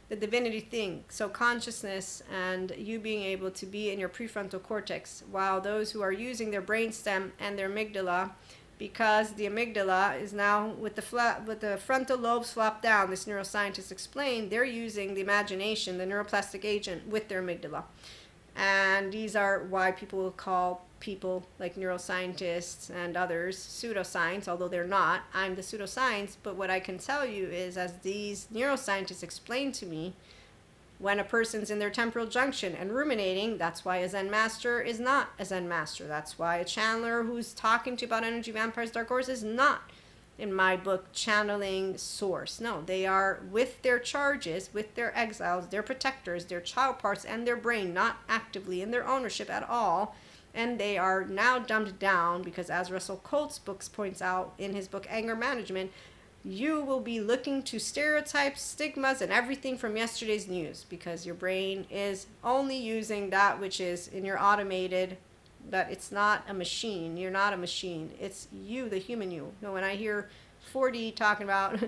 the divinity thing. So consciousness and you being able to be in your prefrontal cortex, while those who are using their brainstem and their amygdala because the amygdala is now with the frontal lobes flopped down. This neuroscientist explained they're using the imagination, the neuroplastic agent, with their amygdala. And these are why people will call people like neuroscientists and others pseudoscience, although they're not. I'm the pseudoscience, but what I can tell you is, as these neuroscientists explain to me, when a person's in their temporal junction and ruminating, that's why a Zen master is not a Zen master. That's why a channeler who's talking to you about energy vampires, dark horses, is not, in my book, channeling source. No, they are with their charges, with their exiles, their protectors, their child parts, and their brain, not actively in their ownership at all. And they are now dumbed down because, as Russell Colt's books points out in his book Anger Management, you will be looking to stereotypes, stigmas, and everything from yesterday's news because your brain is only using that which is in your automated, that it's not a machine. You're not a machine. It's you, the human you. When I hear 4D talking about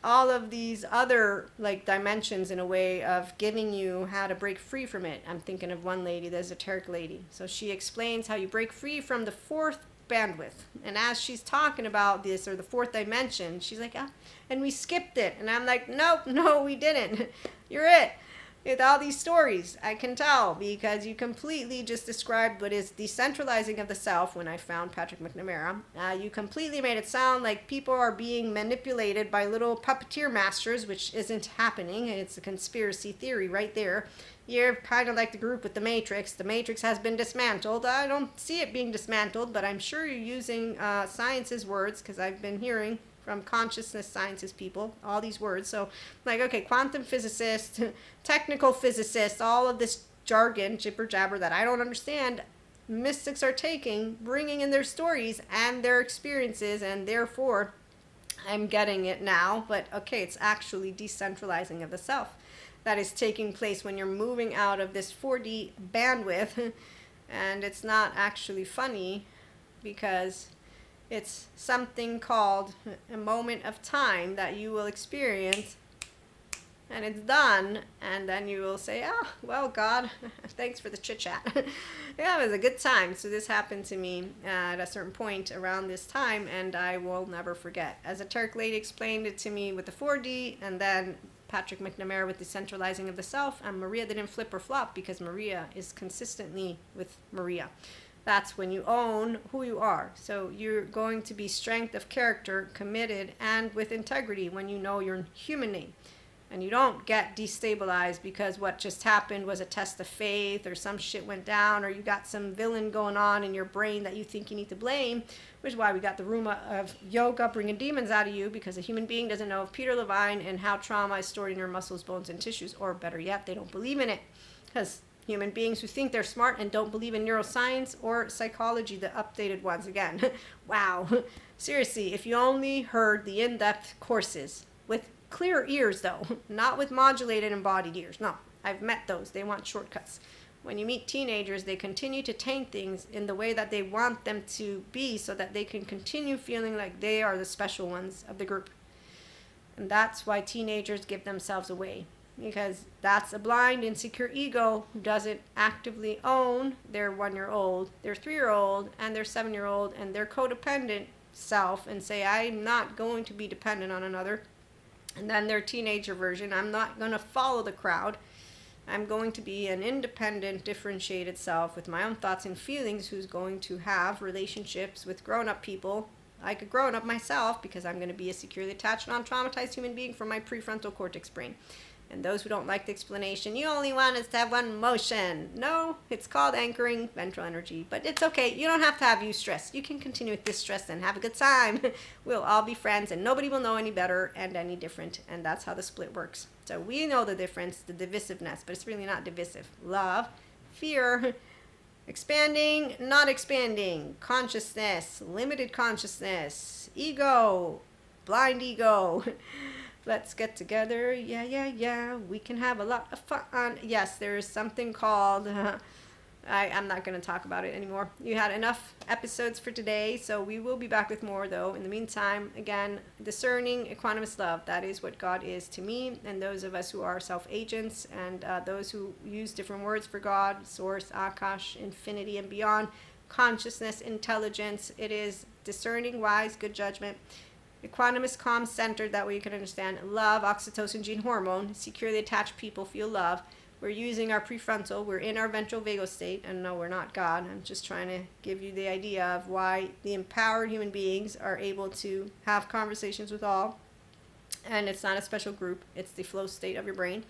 all of these other like dimensions in a way of giving you how to break free from it, I'm thinking of one lady, the esoteric lady. So she explains how you break free from the fourth bandwidth, and as she's talking about this, or the fourth dimension, she's like, and we skipped it, and I'm like, nope, no, we didn't. You're it. With all these stories, I can tell, because you completely just described what is decentralizing of the self. When I found Patrick McNamara, you completely made it sound like people are being manipulated by little puppeteer masters, which isn't happening. It's a conspiracy theory right there. You're kind of like the group with the Matrix. The Matrix has been dismantled. I don't see it being dismantled, but I'm sure you're using science's words, because I've been hearing from consciousness sciences people all these words. So like, okay, quantum physicists, technical physicists, all of this jargon, jibber jabber that I don't understand, mystics are taking, bringing in their stories and their experiences, and therefore I'm getting it now. But okay, it's actually decentralizing of the self that is taking place when you're moving out of this 4D bandwidth. And it's not actually funny, because it's something called a moment of time that you will experience, and it's done, and then you will say, oh, well, God, thanks for the chit-chat. Yeah, it was a good time. So this happened to me at a certain point around this time, and I will never forget. Esoteric lady explained it to me with the 4D, and then Patrick McNamara with the centralizing of the self, and Maria didn't flip or flop, because Maria is consistently with Maria. That's when you own who you are. So you're going to be strength of character, committed, and with integrity when you know your human name. And you don't get destabilized because what just happened was a test of faith, or some shit went down, or you got some villain going on in your brain that you think you need to blame, which is why we got the room of yoga bringing demons out of you, because a human being doesn't know of Peter Levine and how trauma is stored in your muscles, bones, and tissues, or better yet, they don't believe in it. Because human beings who think they're smart and don't believe in neuroscience or psychology, the updated ones again. Wow. Seriously, if you only heard the in-depth courses with clear ears, though, not with modulated embodied ears. No, I've met those. They want shortcuts. When you meet teenagers, they continue to taint things in the way that they want them to be, so that they can continue feeling like they are the special ones of the group. And that's why teenagers give themselves away. Because that's a blind, insecure ego who doesn't actively own their 1-year-old, their 3-year-old, and their 7-year-old, and their codependent self, and say, I'm not going to be dependent on another. And then their teenager version, I'm not going to follow the crowd. I'm going to be an independent, differentiated self with my own thoughts and feelings, who's going to have relationships with grown-up people, like a grown-up myself, because I'm going to be a securely attached, non-traumatized human being from my prefrontal cortex brain. And those who don't like the explanation, you only want us to have one motion. No, it's called anchoring ventral energy. But it's okay. You don't have to have eustress. You can continue with distress and have a good time. We'll all be friends, and nobody will know any better and any different. And that's how the split works. So we know the difference, the divisiveness, but it's really not divisive. Love, fear, expanding, not expanding, consciousness, limited consciousness, ego, blind ego. Let's get together, yeah, we can have a lot of fun. Yes, there is something called, I'm not going to talk about it anymore. You had enough episodes for today, so we will be back with more, though. In the meantime, again, discerning equanimous love, that is what God is to me, and those of us who are self-agents, and those who use different words for God, source, Akash, infinity, and beyond, consciousness, intelligence. It is discerning, wise, good judgment. Equanimous, calm, centered, that way you can understand. Love, oxytocin gene hormone. Securely attached people feel love. We're using our prefrontal. We're in our ventral vagal state. And no, we're not God. I'm just trying to give you the idea of why the empowered human beings are able to have conversations with all. And it's not a special group. It's the flow state of your brain.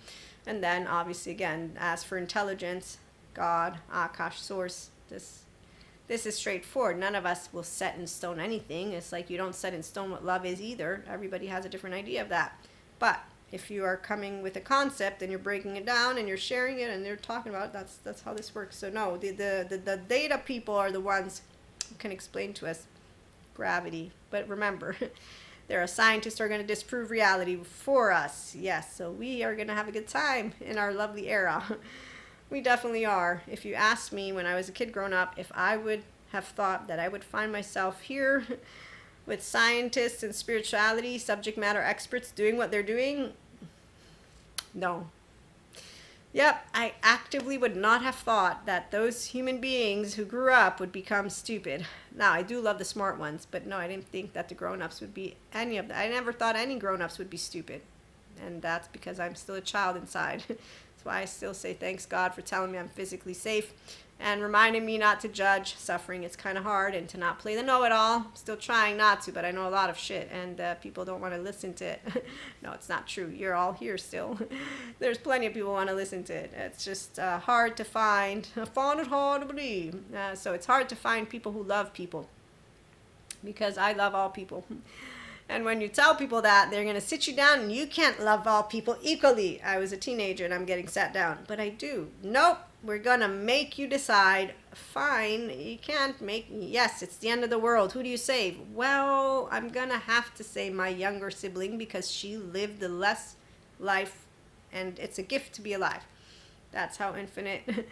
And then, obviously, again, as for intelligence, God, Akash, source, this is straightforward. None of us will set in stone anything. It's like you don't set in stone what love is either. Everybody has a different idea of that. But if you are coming with a concept and you're breaking it down and you're sharing it and you're talking about it, that's how this works. So no, the data people are the ones who can explain to us gravity. But remember, there are scientists who are going to disprove reality for us. Yes, so we are going to have a good time in our lovely era. We definitely are. If you asked me when I was a kid growing up, if I would have thought that I would find myself here with scientists and spirituality, subject matter experts doing what they're doing, no. Yep, I actively would not have thought that those human beings who grew up would become stupid. Now, I do love the smart ones, but no, I didn't think that the grown-ups would be any of that. I never thought any grown-ups would be stupid. And that's because I'm still a child inside. That's why I still say thanks God for telling me I'm physically safe and reminding me not to judge suffering. It's kind of hard, and to not play the know-it-all. Still trying not to, but I know a lot of shit, and people don't want to listen to it. No, it's not true. You're all here still. There's plenty of people who want to listen to it. It's just hard to find. I found it hard to believe. So it's hard to find people who love people, because I love all people. And when you tell people that, they're going to sit you down and you can't love all people equally. I was a teenager and I'm getting sat down. But I do. Nope. We're going to make you decide. Fine. You can't make... Yes, it's the end of the world. Who do you save? Well, I'm going to have to say my younger sibling, because she lived the less life. And it's a gift to be alive. That's how infinite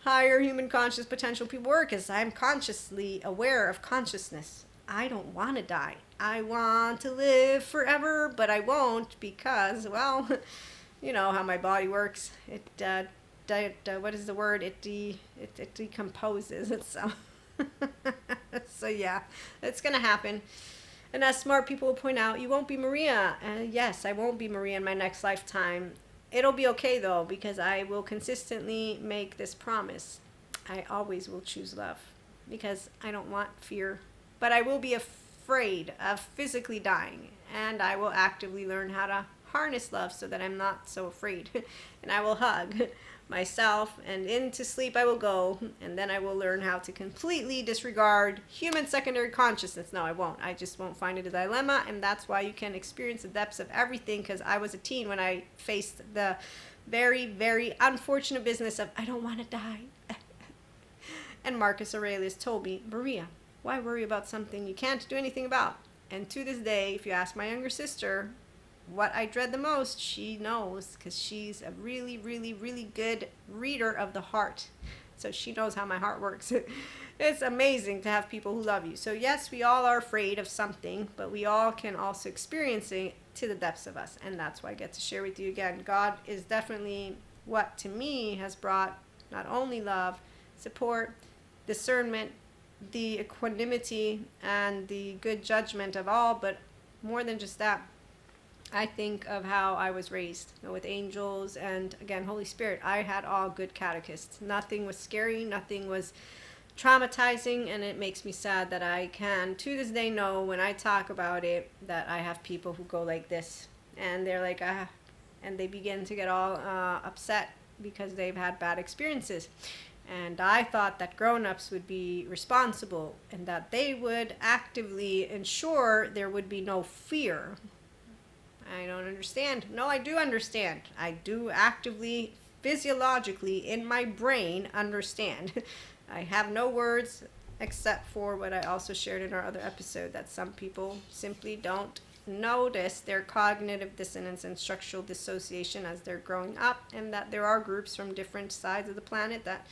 higher human conscious potential people work, is I'm consciously aware of consciousness. I don't want to die. I want to live forever, but I won't, because, well, you know how my body works. It, what is the word? It decomposes itself. So yeah, it's going to happen. And as smart people will point out, you won't be Maria. Yes, I won't be Maria in my next lifetime. It'll be okay, though, because I will consistently make this promise. I always will choose love, because I don't want fear. But I will be afraid of physically dying, and I will actively learn how to harness love so that I'm not so afraid. And I will hug myself, and into sleep I will go, and then I will learn how to completely disregard human secondary consciousness. No, I won't. I just won't find it a dilemma, and that's why you can experience the depths of everything, because I was a teen when I faced the very, very unfortunate business of I don't want to die. And Marcus Aurelius told me, Maria, why worry about something you can't do anything about? And to this day, if you ask my younger sister what I dread the most, she knows, because she's a really, really, really good reader of the heart. So she knows how my heart works. It's amazing to have people who love you. So yes, we all are afraid of something, but we all can also experience it to the depths of us. And that's why I get to share with you again. God is definitely what, to me, has brought not only love, support, discernment, the equanimity, and the good judgment of all, but more than just that, I think of how I was raised, with angels and, again, Holy Spirit. I had all good catechists. Nothing was scary, nothing was traumatizing, and it makes me sad that I can, to this day, know when I talk about it, that I have people who go like this, and they're like, and they begin to get all upset because they've had bad experiences. And I thought that grown-ups would be responsible and that they would actively ensure there would be no fear. I don't understand. No, I do understand. I do actively, physiologically, in my brain, understand. I have no words except for what I also shared in our other episode, that some people simply don't notice their cognitive dissonance and structural dissociation as they're growing up, and that there are groups from different sides of the planet that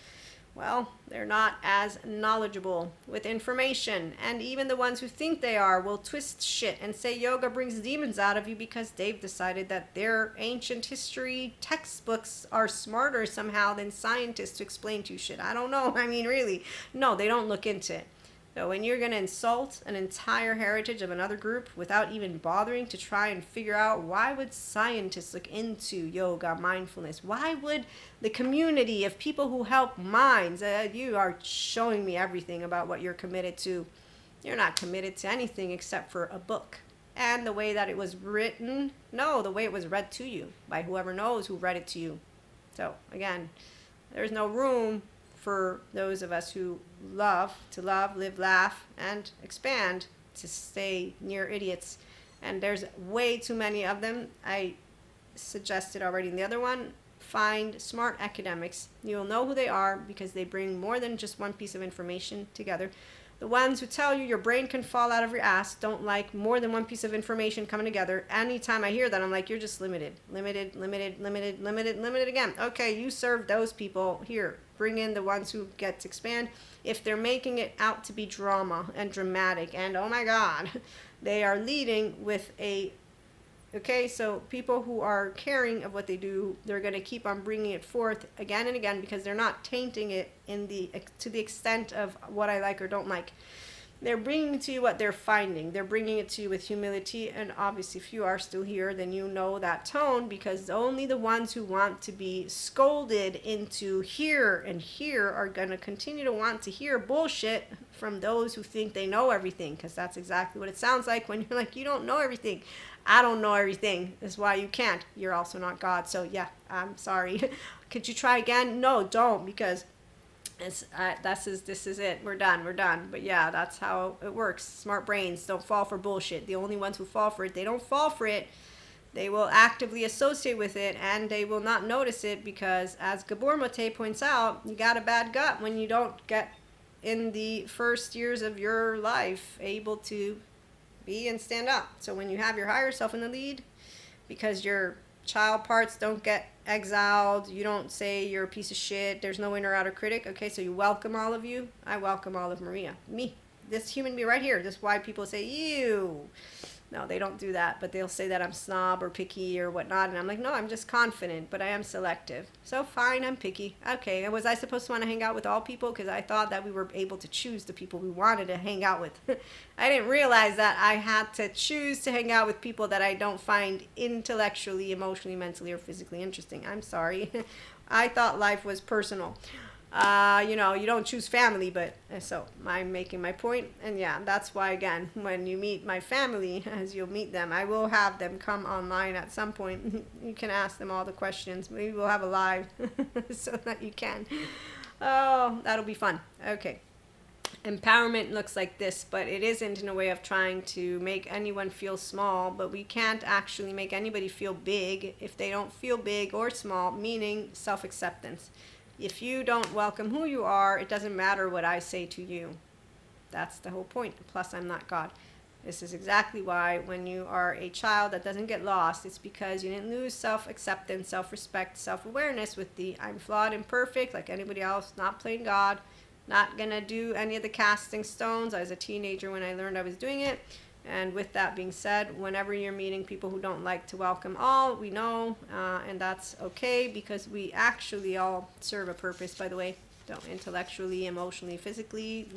well, they're not as knowledgeable with information. And even the ones who think they are will twist shit and say yoga brings demons out of you because they've decided that their ancient history textbooks are smarter somehow than scientists to explain to you shit. I don't know. I mean, really. No, they don't look into it. So when you're going to insult an entire heritage of another group without even bothering to try and figure out, why would scientists look into yoga, mindfulness? Why would the community of people who help minds, you are showing me everything about what you're committed to. You're not committed to anything except for a book. And the way that it was written, no, the way it was read to you by whoever knows who read it to you. So again, there's no room for those of us who love to love, live, laugh, and expand to stay near idiots. And there's way too many of them. I suggested already in the other one, find smart academics. You'll know who they are because they bring more than just one piece of information together. The ones who tell you your brain can fall out of your ass don't like more than one piece of information coming together. Anytime I hear that, I'm like, you're just limited. Limited again. Okay, you serve those people. Here, bring in the ones who get to expand. If they're making it out to be drama and dramatic and, oh my God, they are leading with a... Okay, so people who are caring of what they do, they're going to keep on bringing it forth again and again because they're not tainting it to the extent of what I like or don't like. They're bringing to you what they're finding. They're bringing it to you with humility. And obviously, if you are still here, then you know that tone, because only the ones who want to be scolded into here and here are going to continue to want to hear bullshit from those who think they know everything, because that's exactly what it sounds like when you're like, you don't know everything. I don't know everything. That's why you can't. You're also not God. So yeah, I'm sorry. Could you try again? No, don't, because this is it. We're done. But yeah, that's how it works. Smart brains don't fall for bullshit. The only ones who fall for it, they don't fall for it. They will actively associate with it, and they will not notice it because, as Gabor Mate points out, you got a bad gut when you don't get in the first years of your life able to be and stand up. So when you have your higher self in the lead, because your child parts don't get exiled, you don't say you're a piece of shit, there's no inner outer critic. Okay, so you welcome all of you. I welcome all of Maria, me, this human being right here. This is why people say you. No, they don't do that, but they'll say that I'm snob or picky or whatnot, and I'm like, no, I'm just confident, but I am selective. So fine, I'm picky. Okay, was I supposed to want to hang out with all people? Because I thought that we were able to choose the people we wanted to hang out with. I didn't realize that I had to choose to hang out with people that I don't find intellectually, emotionally, mentally, or physically interesting. I'm sorry. I thought life was personal. You don't choose family, but so I'm making my point. And yeah, that's why, again, when you meet my family, as you'll meet them, I will have them come online at some point. You can ask them all the questions. Maybe we'll have a live so that you can. Oh, that'll be fun. Okay. Empowerment looks like this, but it isn't in a way of trying to make anyone feel small, but we can't actually make anybody feel big if they don't feel big or small, meaning self-acceptance. If you don't welcome who you are, it doesn't matter what I say to you. That's the whole point. Plus, I'm not God. This is exactly why when you are a child that doesn't get lost, it's because you didn't lose self-acceptance, self-respect, self-awareness with the I'm flawed, imperfect, like anybody else, not playing God, not going to do any of the casting stones. I was a teenager when I learned I was doing it. And with that being said, whenever you're meeting people who don't like to welcome all, we know, and that's okay, because we actually all serve a purpose, by the way. Don't intellectually, emotionally, physically,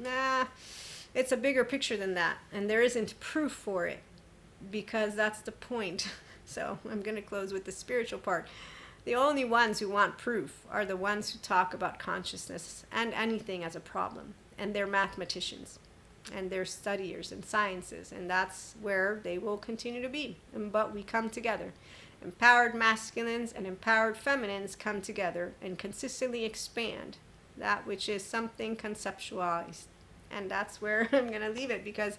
it's a bigger picture than that, and there isn't proof for it, because that's the point. So I'm going to close with the spiritual part. The only ones who want proof are the ones who talk about consciousness and anything as a problem, and they're mathematicians. And they're studiers in sciences, and that's where they will continue to be. But we come together. Empowered masculines and empowered feminines come together and consistently expand that which is something conceptualized. And that's where I'm going to leave it, because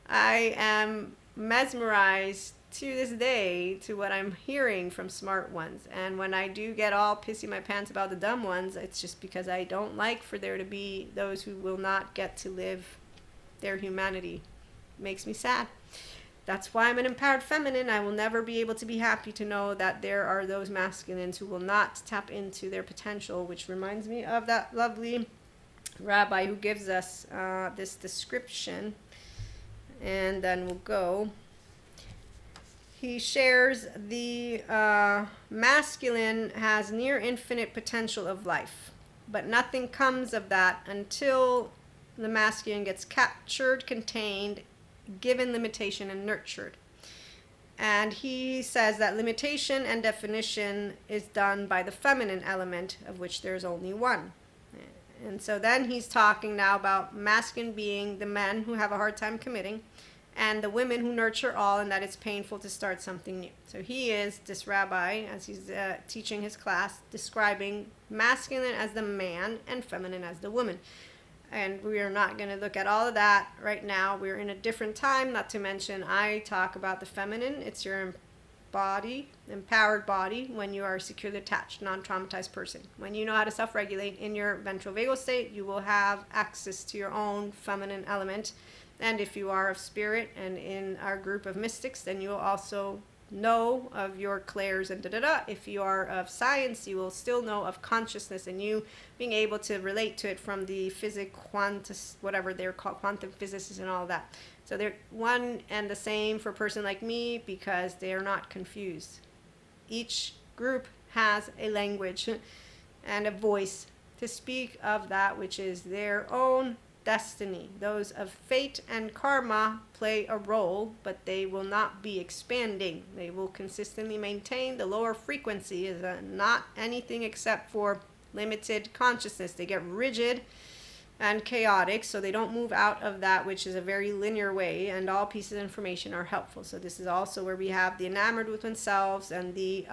I am mesmerized to this day to what I'm hearing from smart ones. And when I do get all pissy my pants about the dumb ones, it's just because I don't like for there to be those who will not get to live their humanity. Makes me sad. That's why I'm an empowered feminine. I will never be able to be happy to know that there are those masculines who will not tap into their potential, which reminds me of that lovely rabbi who gives us this description. And then we'll go. He shares the masculine has near infinite potential of life, but nothing comes of that until the masculine gets captured, contained, given limitation, and nurtured. And he says that limitation and definition is done by the feminine element, of which there's only one. And so then he's talking now about masculine being the men who have a hard time committing, and the women who nurture all, and that it's painful to start something new. So he is, this rabbi, as he's teaching his class, describing masculine as the man and feminine as the woman. And we are not going to look at all of that right now. We're in a different time, not to mention I talk about the feminine. It's your body, empowered body, when you are a securely attached, non-traumatized person. When you know how to self-regulate in your ventral vagal state, you will have access to your own feminine element. And if you are of spirit and in our group of mystics, then you will also know of your clairs and da-da-da. If you are of science, you will still know of consciousness and you being able to relate to it from the whatever they're called, quantum physicists and all that. So they're one and the same for a person like me because they are not confused. Each group has a language and a voice to speak of that which is their own destiny. Those of fate and karma play a role, but they will not be expanding. They will consistently maintain the lower frequency is not anything except for limited consciousness. They get rigid and chaotic, so they don't move out of that which is a very linear way, and all pieces of information are helpful. So this is also where we have the enamored with themselves and the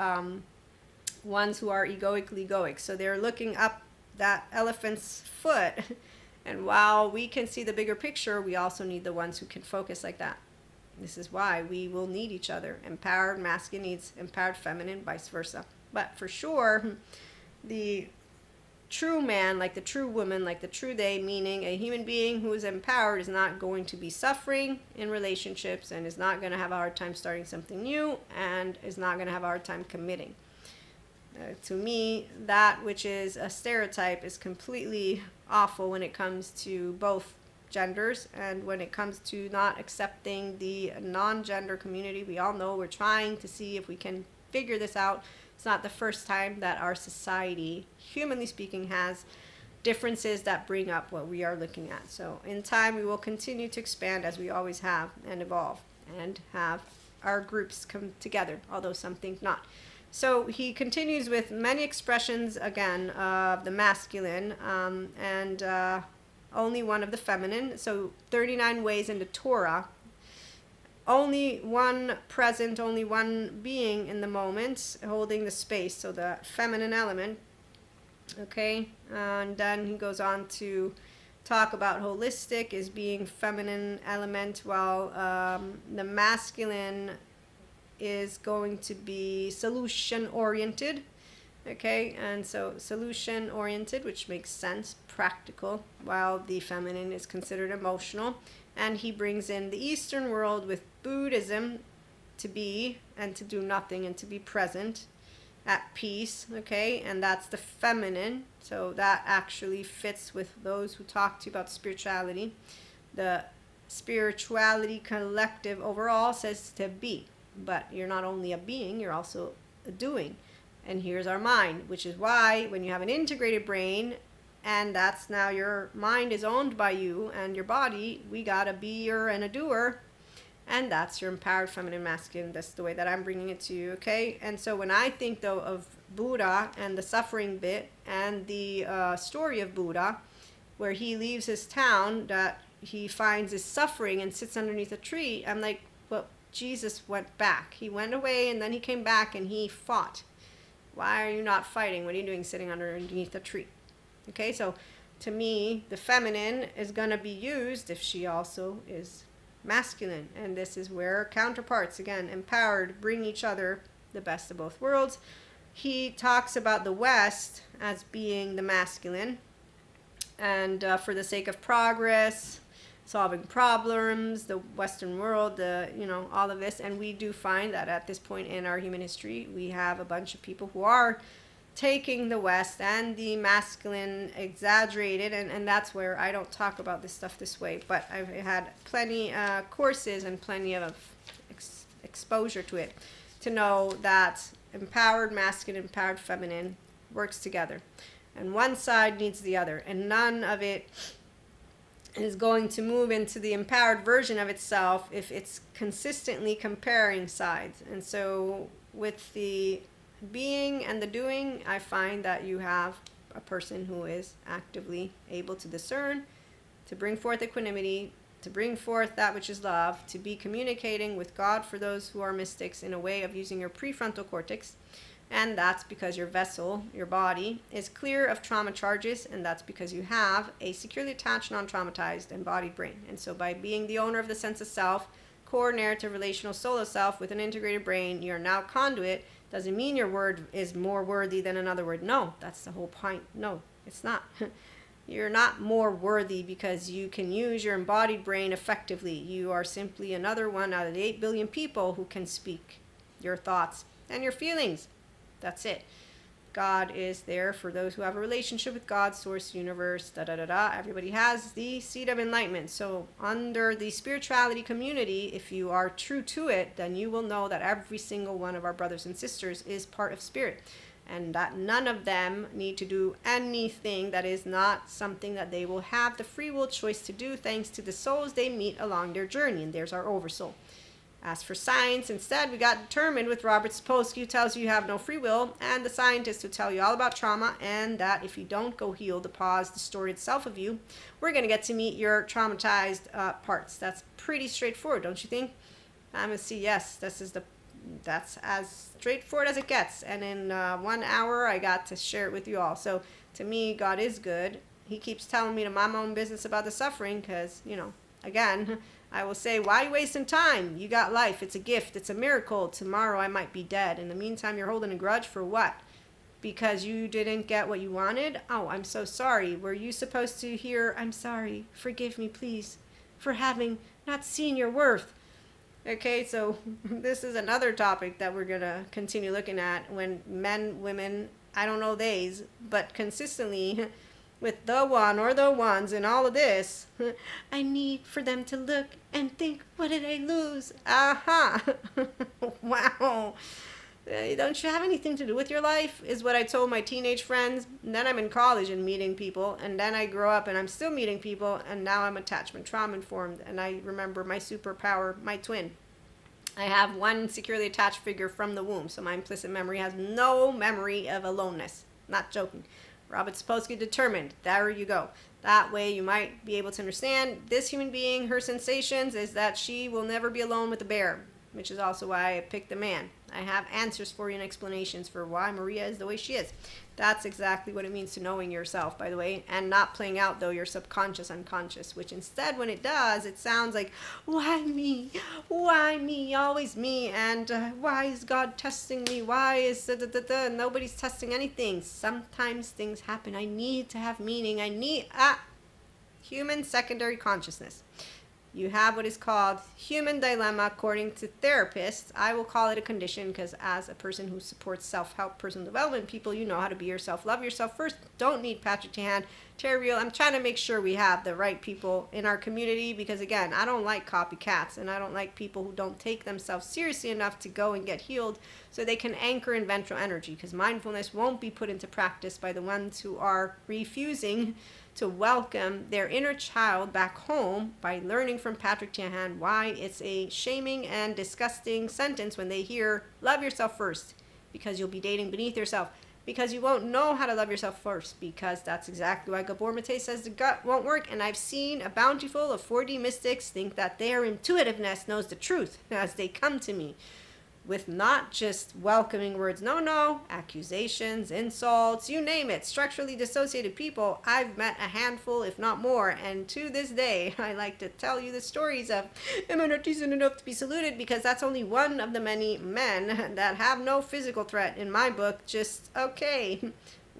ones who are egoic. So they're looking up that elephant's foot. And while we can see the bigger picture, we also need the ones who can focus like that. This is why we will need each other. Empowered masculine needs empowered feminine, vice versa. But for sure, the true man, like the true woman, like the true they, meaning a human being who is empowered, is not going to be suffering in relationships and is not going to have a hard time starting something new and is not going to have a hard time committing. To me, that which is a stereotype is completely awful when it comes to both genders and when it comes to not accepting the non-gender community. We all know we're trying to see if we can figure this out. It's not the first time that our society, humanly speaking, has differences that bring up what we are looking at. So in time, we will continue to expand as we always have and evolve and have our groups come together, although some think not. So he continues with many expressions, again, of the masculine and only one of the feminine. So 39 ways in the Torah. Only one present, only one being in the moment, holding the space, so the feminine element. Okay, and then he goes on to talk about holistic is being feminine element, while the masculine is going to be solution oriented. Okay, and so solution oriented, which makes sense, practical, while the feminine is considered emotional. And he brings in the Eastern world with Buddhism to be and to do nothing and to be present at peace. Okay, and that's the feminine. So that actually fits with those who talk to you about spirituality. The spirituality collective overall says to be. But you're not only a being, you're also a doing. And here's our mind, which is why when you have an integrated brain, and that's now your mind is owned by you and your body, we got a beer and a doer. And that's your empowered feminine masculine. That's the way that I'm bringing it to you, okay? And so when I think, though, of Buddha and the suffering bit and the story of Buddha, where he leaves his town, that he finds his suffering and sits underneath a tree, I'm like, well, Jesus went back. He went away and then he came back and he fought. Why are you not fighting? What are you doing sitting underneath a tree? Okay, so to me, the feminine is going to be used if she also is masculine. And this is where counterparts, again, empowered, bring each other the best of both worlds. He talks about the West as being the masculine. And for the sake of progress, solving problems, the Western world, all of this. And we do find that at this point in our human history, we have a bunch of people who are taking the West and the masculine exaggerated, and that's where I don't talk about this stuff this way, but I've had plenty courses and plenty of exposure to it to know that empowered masculine, empowered feminine works together, and one side needs the other, and none of it is going to move into the empowered version of itself if it's consistently comparing sides. And so with the being and the doing, I find that you have a person who is actively able to discern, to bring forth equanimity, to bring forth that which is love, to be communicating with God for those who are mystics in a way of using your prefrontal cortex. And that's because your vessel, your body, is clear of trauma charges, and that's because you have a securely attached, non-traumatized, embodied brain. And so by being the owner of the sense of self, core narrative relational solo self with an integrated brain, you're now conduit. Doesn't mean your word is more worthy than another word. No, that's the whole point. No, it's not. You're not more worthy because you can use your embodied brain effectively. You are simply another one out of the 8 billion people who can speak your thoughts and your feelings. That's it. God is there for those who have a relationship with God, source, universe, da-da-da-da. Everybody has the seed of enlightenment. So under the spirituality community, if you are true to it, then you will know that every single one of our brothers and sisters is part of spirit. And that none of them need to do anything that is not something that they will have the free will choice to do thanks to the souls they meet along their journey. And there's our oversoul. As for science, instead, we got determined with Robert Sapolsky, who tells you have no free will, and the scientists who tell you all about trauma, and that if you don't go heal the paused, distorted self of you, we're going to get to meet your traumatized parts. That's pretty straightforward, don't you think? I'm going to see, yes, that's as straightforward as it gets. And in 1 hour, I got to share it with you all. So to me, God is good. He keeps telling me to mind my own business about the suffering because, again, I will say, why are you wasting time? You got life. It's a gift. It's a miracle. Tomorrow I might be dead. In the meantime, you're holding a grudge for what? Because you didn't get what you wanted? Oh, I'm so sorry. Were you supposed to hear, I'm sorry, forgive me, please, for having not seen your worth? Okay, so this is another topic that we're going to continue looking at when men, women, I don't know theys, but consistently with the one or the ones in all of this, I need for them to look and think, what did I lose? Aha! Wow. Don't you have anything to do with your life? Is what I told my teenage friends. And then I'm in college and meeting people. And then I grow up and I'm still meeting people. And now I'm attachment trauma informed. And I remember my superpower, my twin. I have one securely attached figure from the womb. So my implicit memory has no memory of aloneness. Not joking. Robert Sapolsky determined. There you go. That way you might be able to understand this human being, her sensations is that she will never be alone with the bear, which is also why I picked a man. I have answers for you and explanations for why Maria is the way she is. That's exactly what it means to knowing yourself, by the way, and not playing out, though, your subconscious unconscious, which instead, when it does, it sounds like, why me? Why me? Always me. And why is God testing me? Why is nobody's testing anything? Sometimes things happen. I need to have meaning. I need human secondary consciousness. You have what is called human dilemma according to therapists. I will call it a condition because as a person who supports self-help, personal development people, you know how to be yourself. Love yourself first. Don't need Patrick Tahan, Terry Real. I'm trying to make sure we have the right people in our community because, again, I don't like copycats and I don't like people who don't take themselves seriously enough to go and get healed so they can anchor in ventral energy because mindfulness won't be put into practice by the ones who are refusing to welcome their inner child back home by learning from Patrick Tahan why it's a shaming and disgusting sentence when they hear love yourself first because you'll be dating beneath yourself because you won't know how to love yourself first because that's exactly why Gabor Mate says the gut won't work. And I've seen a bountiful of 4D mystics think that their intuitiveness knows the truth as they come to me with not just welcoming words, no, accusations, insults, you name it, structurally dissociated people. I've met a handful, if not more, and to this day, I like to tell you the stories of, am I not decent enough to be saluted? Because that's only one of the many men that have no physical threat in my book, just, okay,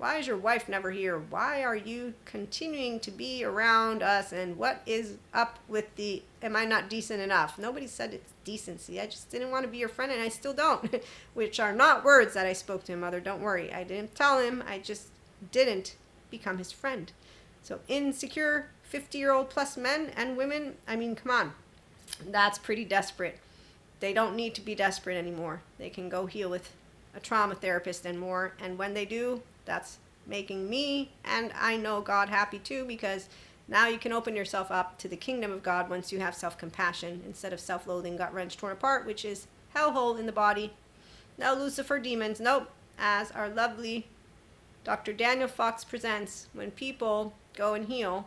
Why is your wife never here? Why are you continuing to be around us? And what is up with the, am I not decent enough? Nobody said it's decency. I just didn't want to be your friend, and I still don't. Which are not words that I spoke to him, Mother. Don't worry. I didn't tell him. I just didn't become his friend. So insecure 50-year-old plus men and women, I mean, come on. That's pretty desperate. They don't need to be desperate anymore. They can go heal with a trauma therapist and more. And when they do, that's making me and I know God happy too, because now you can open yourself up to the kingdom of God once you have self-compassion instead of self-loathing, gut-wrenched, torn apart, which is hellhole in the body. No Lucifer demons. Nope. As our lovely Dr. Daniel Fox presents, when people go and heal,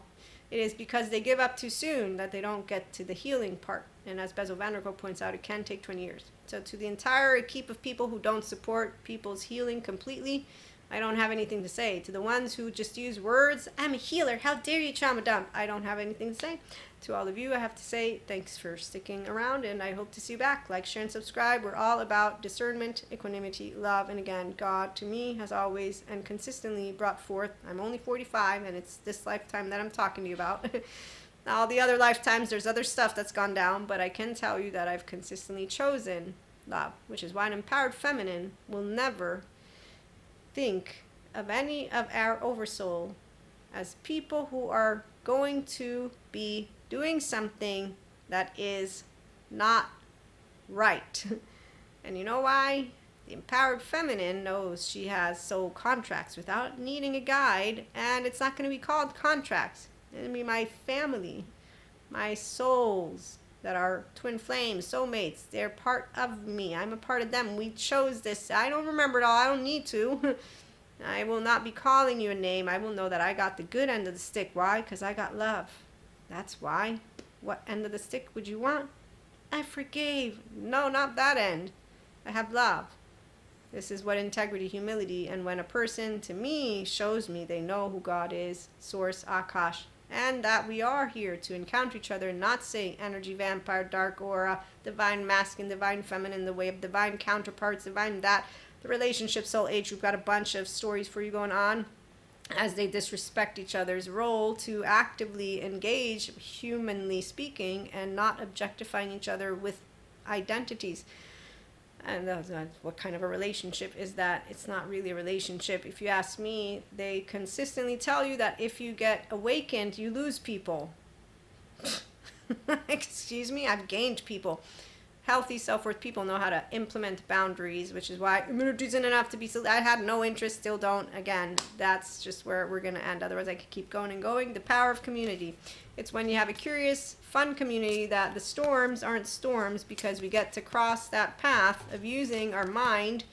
it is because they give up too soon that they don't get to the healing part. And as Bezel van der Kolk points out, it can take 20 years. So to the entire keep of people who don't support people's healing completely, I don't have anything to say. To the ones who just use words, I'm a healer, how dare you trauma dump? I don't have anything to say. To all of you, I have to say thanks for sticking around, and I hope to see you back. Like, share, and subscribe. We're all about discernment, equanimity, love, and again, God to me has always and consistently brought forth. I'm only 45, and it's this lifetime that I'm talking to you about. All the other lifetimes, there's other stuff that's gone down, but I can tell you that I've consistently chosen love, which is why an empowered feminine will never think of any of our oversoul as people who are going to be doing something that is not right. And you know why? The empowered feminine knows she has soul contracts without needing a guide, and it's not going to be called contracts. It's going to be my family, my souls that are twin flames, soulmates. They're part of me. I'm a part of them. We chose this. I don't remember it all. I don't need to. I will not be calling you a name. I will know that I got the good end of the stick. Why? Because I got love. That's why. What end of the stick would you want? I forgave. No, not that end. I have love. This is what integrity, humility, and when a person, to me, shows me they know who God is, Source, Akash, and that we are here to encounter each other, not say energy, vampire, dark aura, divine masculine, divine feminine, the way of divine counterparts, divine that, the relationship, soul age. We've got a bunch of stories for you going on as they disrespect each other's role to actively engage, humanly speaking, and not objectifying each other with identities. And what kind of a relationship is that? It's not really a relationship. If you ask me, they consistently tell you that if you get awakened, you lose people. Excuse me, I've gained people. Healthy, self-worth people know how to implement boundaries, which is why immunity isn't enough to be. I had no interest, still don't. Again, that's just where we're going to end. Otherwise, I could keep going and going. The power of community. It's when you have a curious, fun community that the storms aren't storms, because we get to cross that path of using our mind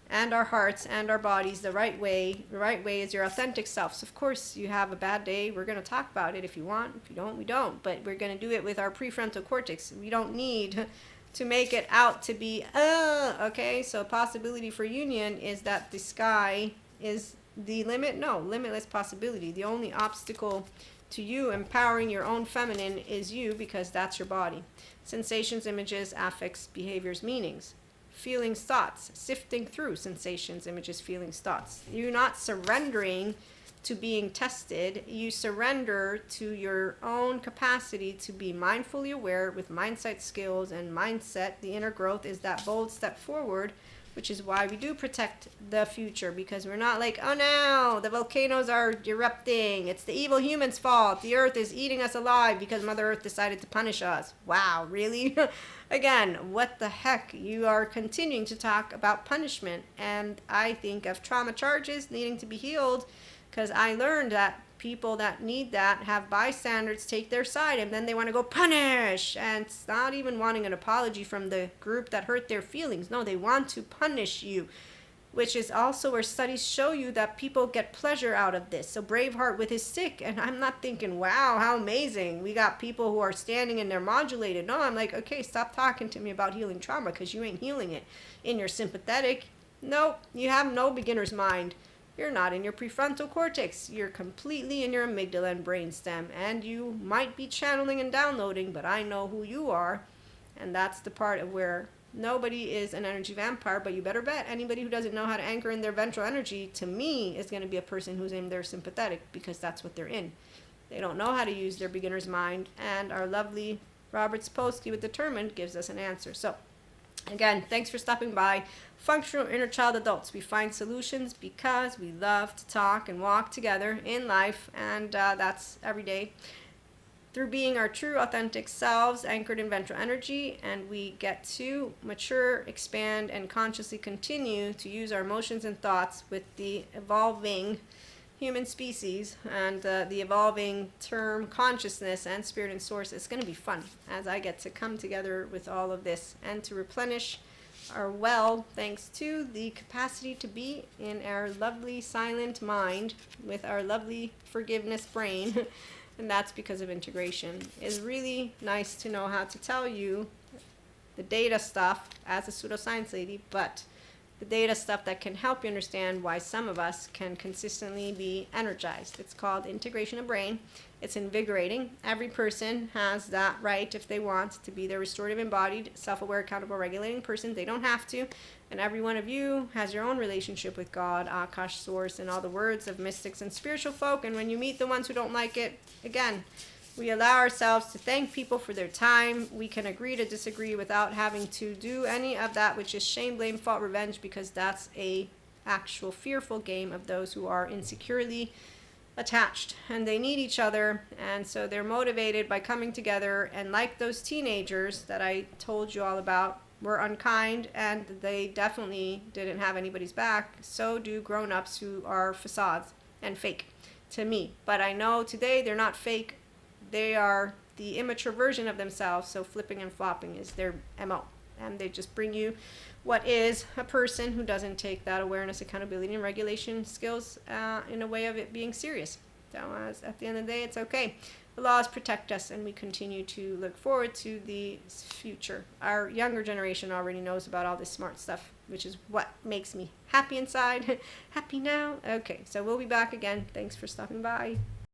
and our hearts and our bodies the right way. The right way is your authentic self. So of course, you have a bad day. We're going to talk about it if you want. If you don't, we don't. But we're going to do it with our prefrontal cortex. We don't need to make it out to be, okay, so a possibility for union is that the sky is the limit. No, limitless possibility. The only obstacle to you empowering your own feminine is you, because that's your body. Sensations, images, affects, behaviors, meanings. Feelings, thoughts. Sifting through sensations, images, feelings, thoughts. You're not surrendering to being tested. You surrender to your own capacity to be mindfully aware with mindset skills and mindset. The inner growth is that bold step forward, which is why we do protect the future, because we're not like, oh no, the volcanoes are erupting, it's the evil humans' fault, the earth is eating us alive because Mother Earth decided to punish us. Wow, really? Again, what the heck? You are continuing to talk about punishment, and I think of trauma charges needing to be healed, because I learned that people that need that have bystanders take their side, and then they want to go punish. And it's not even wanting an apology from the group that hurt their feelings. No, they want to punish you, which is also where studies show you that people get pleasure out of this. So Braveheart with his stick, and I'm not thinking, wow, how amazing. We got people who are standing and they're modulated. No, I'm like, okay, stop talking to me about healing trauma, because you ain't healing it in your sympathetic. Nope, you have no beginner's mind. You're not in your prefrontal cortex. You're completely in your amygdala and brainstem. And you might be channeling and downloading, but I know who you are. And that's the part of where Nobody is an energy vampire, but you better bet anybody who doesn't know how to anchor in their ventral energy, to me, is going to be a person who's in their sympathetic, because that's what they're in. They don't know how to use their beginner's mind, and our lovely Robert Sapolsky with Determined gives us an answer. So, again, thanks for stopping by. Functional Inner Child Adults. We find solutions because we love to talk and walk together in life, and that's every day. Through being our true, authentic selves, anchored in ventral energy, and we get to mature, expand, and consciously continue to use our emotions and thoughts with the evolving human species and the evolving term consciousness and spirit and source. It's going to be fun as I get to come together with all of this and to replenish our well, thanks to the capacity to be in our lovely silent mind with our lovely forgiveness brain. And that's because of integration. It's really nice to know how to tell you the data stuff as a pseudoscience lady, but the data stuff that can help you understand why some of us can consistently be energized. It's called integration of brain. It's invigorating. Every person has that right, if they want, to be their restorative, embodied, self-aware, accountable, regulating person. They don't have to. And every one of you has your own relationship with God, Akash, Source, and all the words of mystics and spiritual folk. And when you meet the ones who don't like it, again, we allow ourselves to thank people for their time. We can agree to disagree without having to do any of that, which is shame, blame, fault, revenge, because that's a actual fearful game of those who are insecurely attached, and they need each other, and so they're motivated by coming together. And like those teenagers that I told you all about were unkind, and they definitely didn't have anybody's back, so do grown-ups who are facades and fake to me. But I know today they're not fake. They are the immature version of themselves, so flipping and flopping is their MO. And they just bring you what is a person who doesn't take that awareness, accountability, and regulation skills in a way of it being serious. So at the end of the day, it's okay. The laws protect us, and we continue to look forward to the future. Our younger generation already knows about all this smart stuff, which is what makes me happy inside. Happy now? Okay, so we'll be back again. Thanks for stopping by.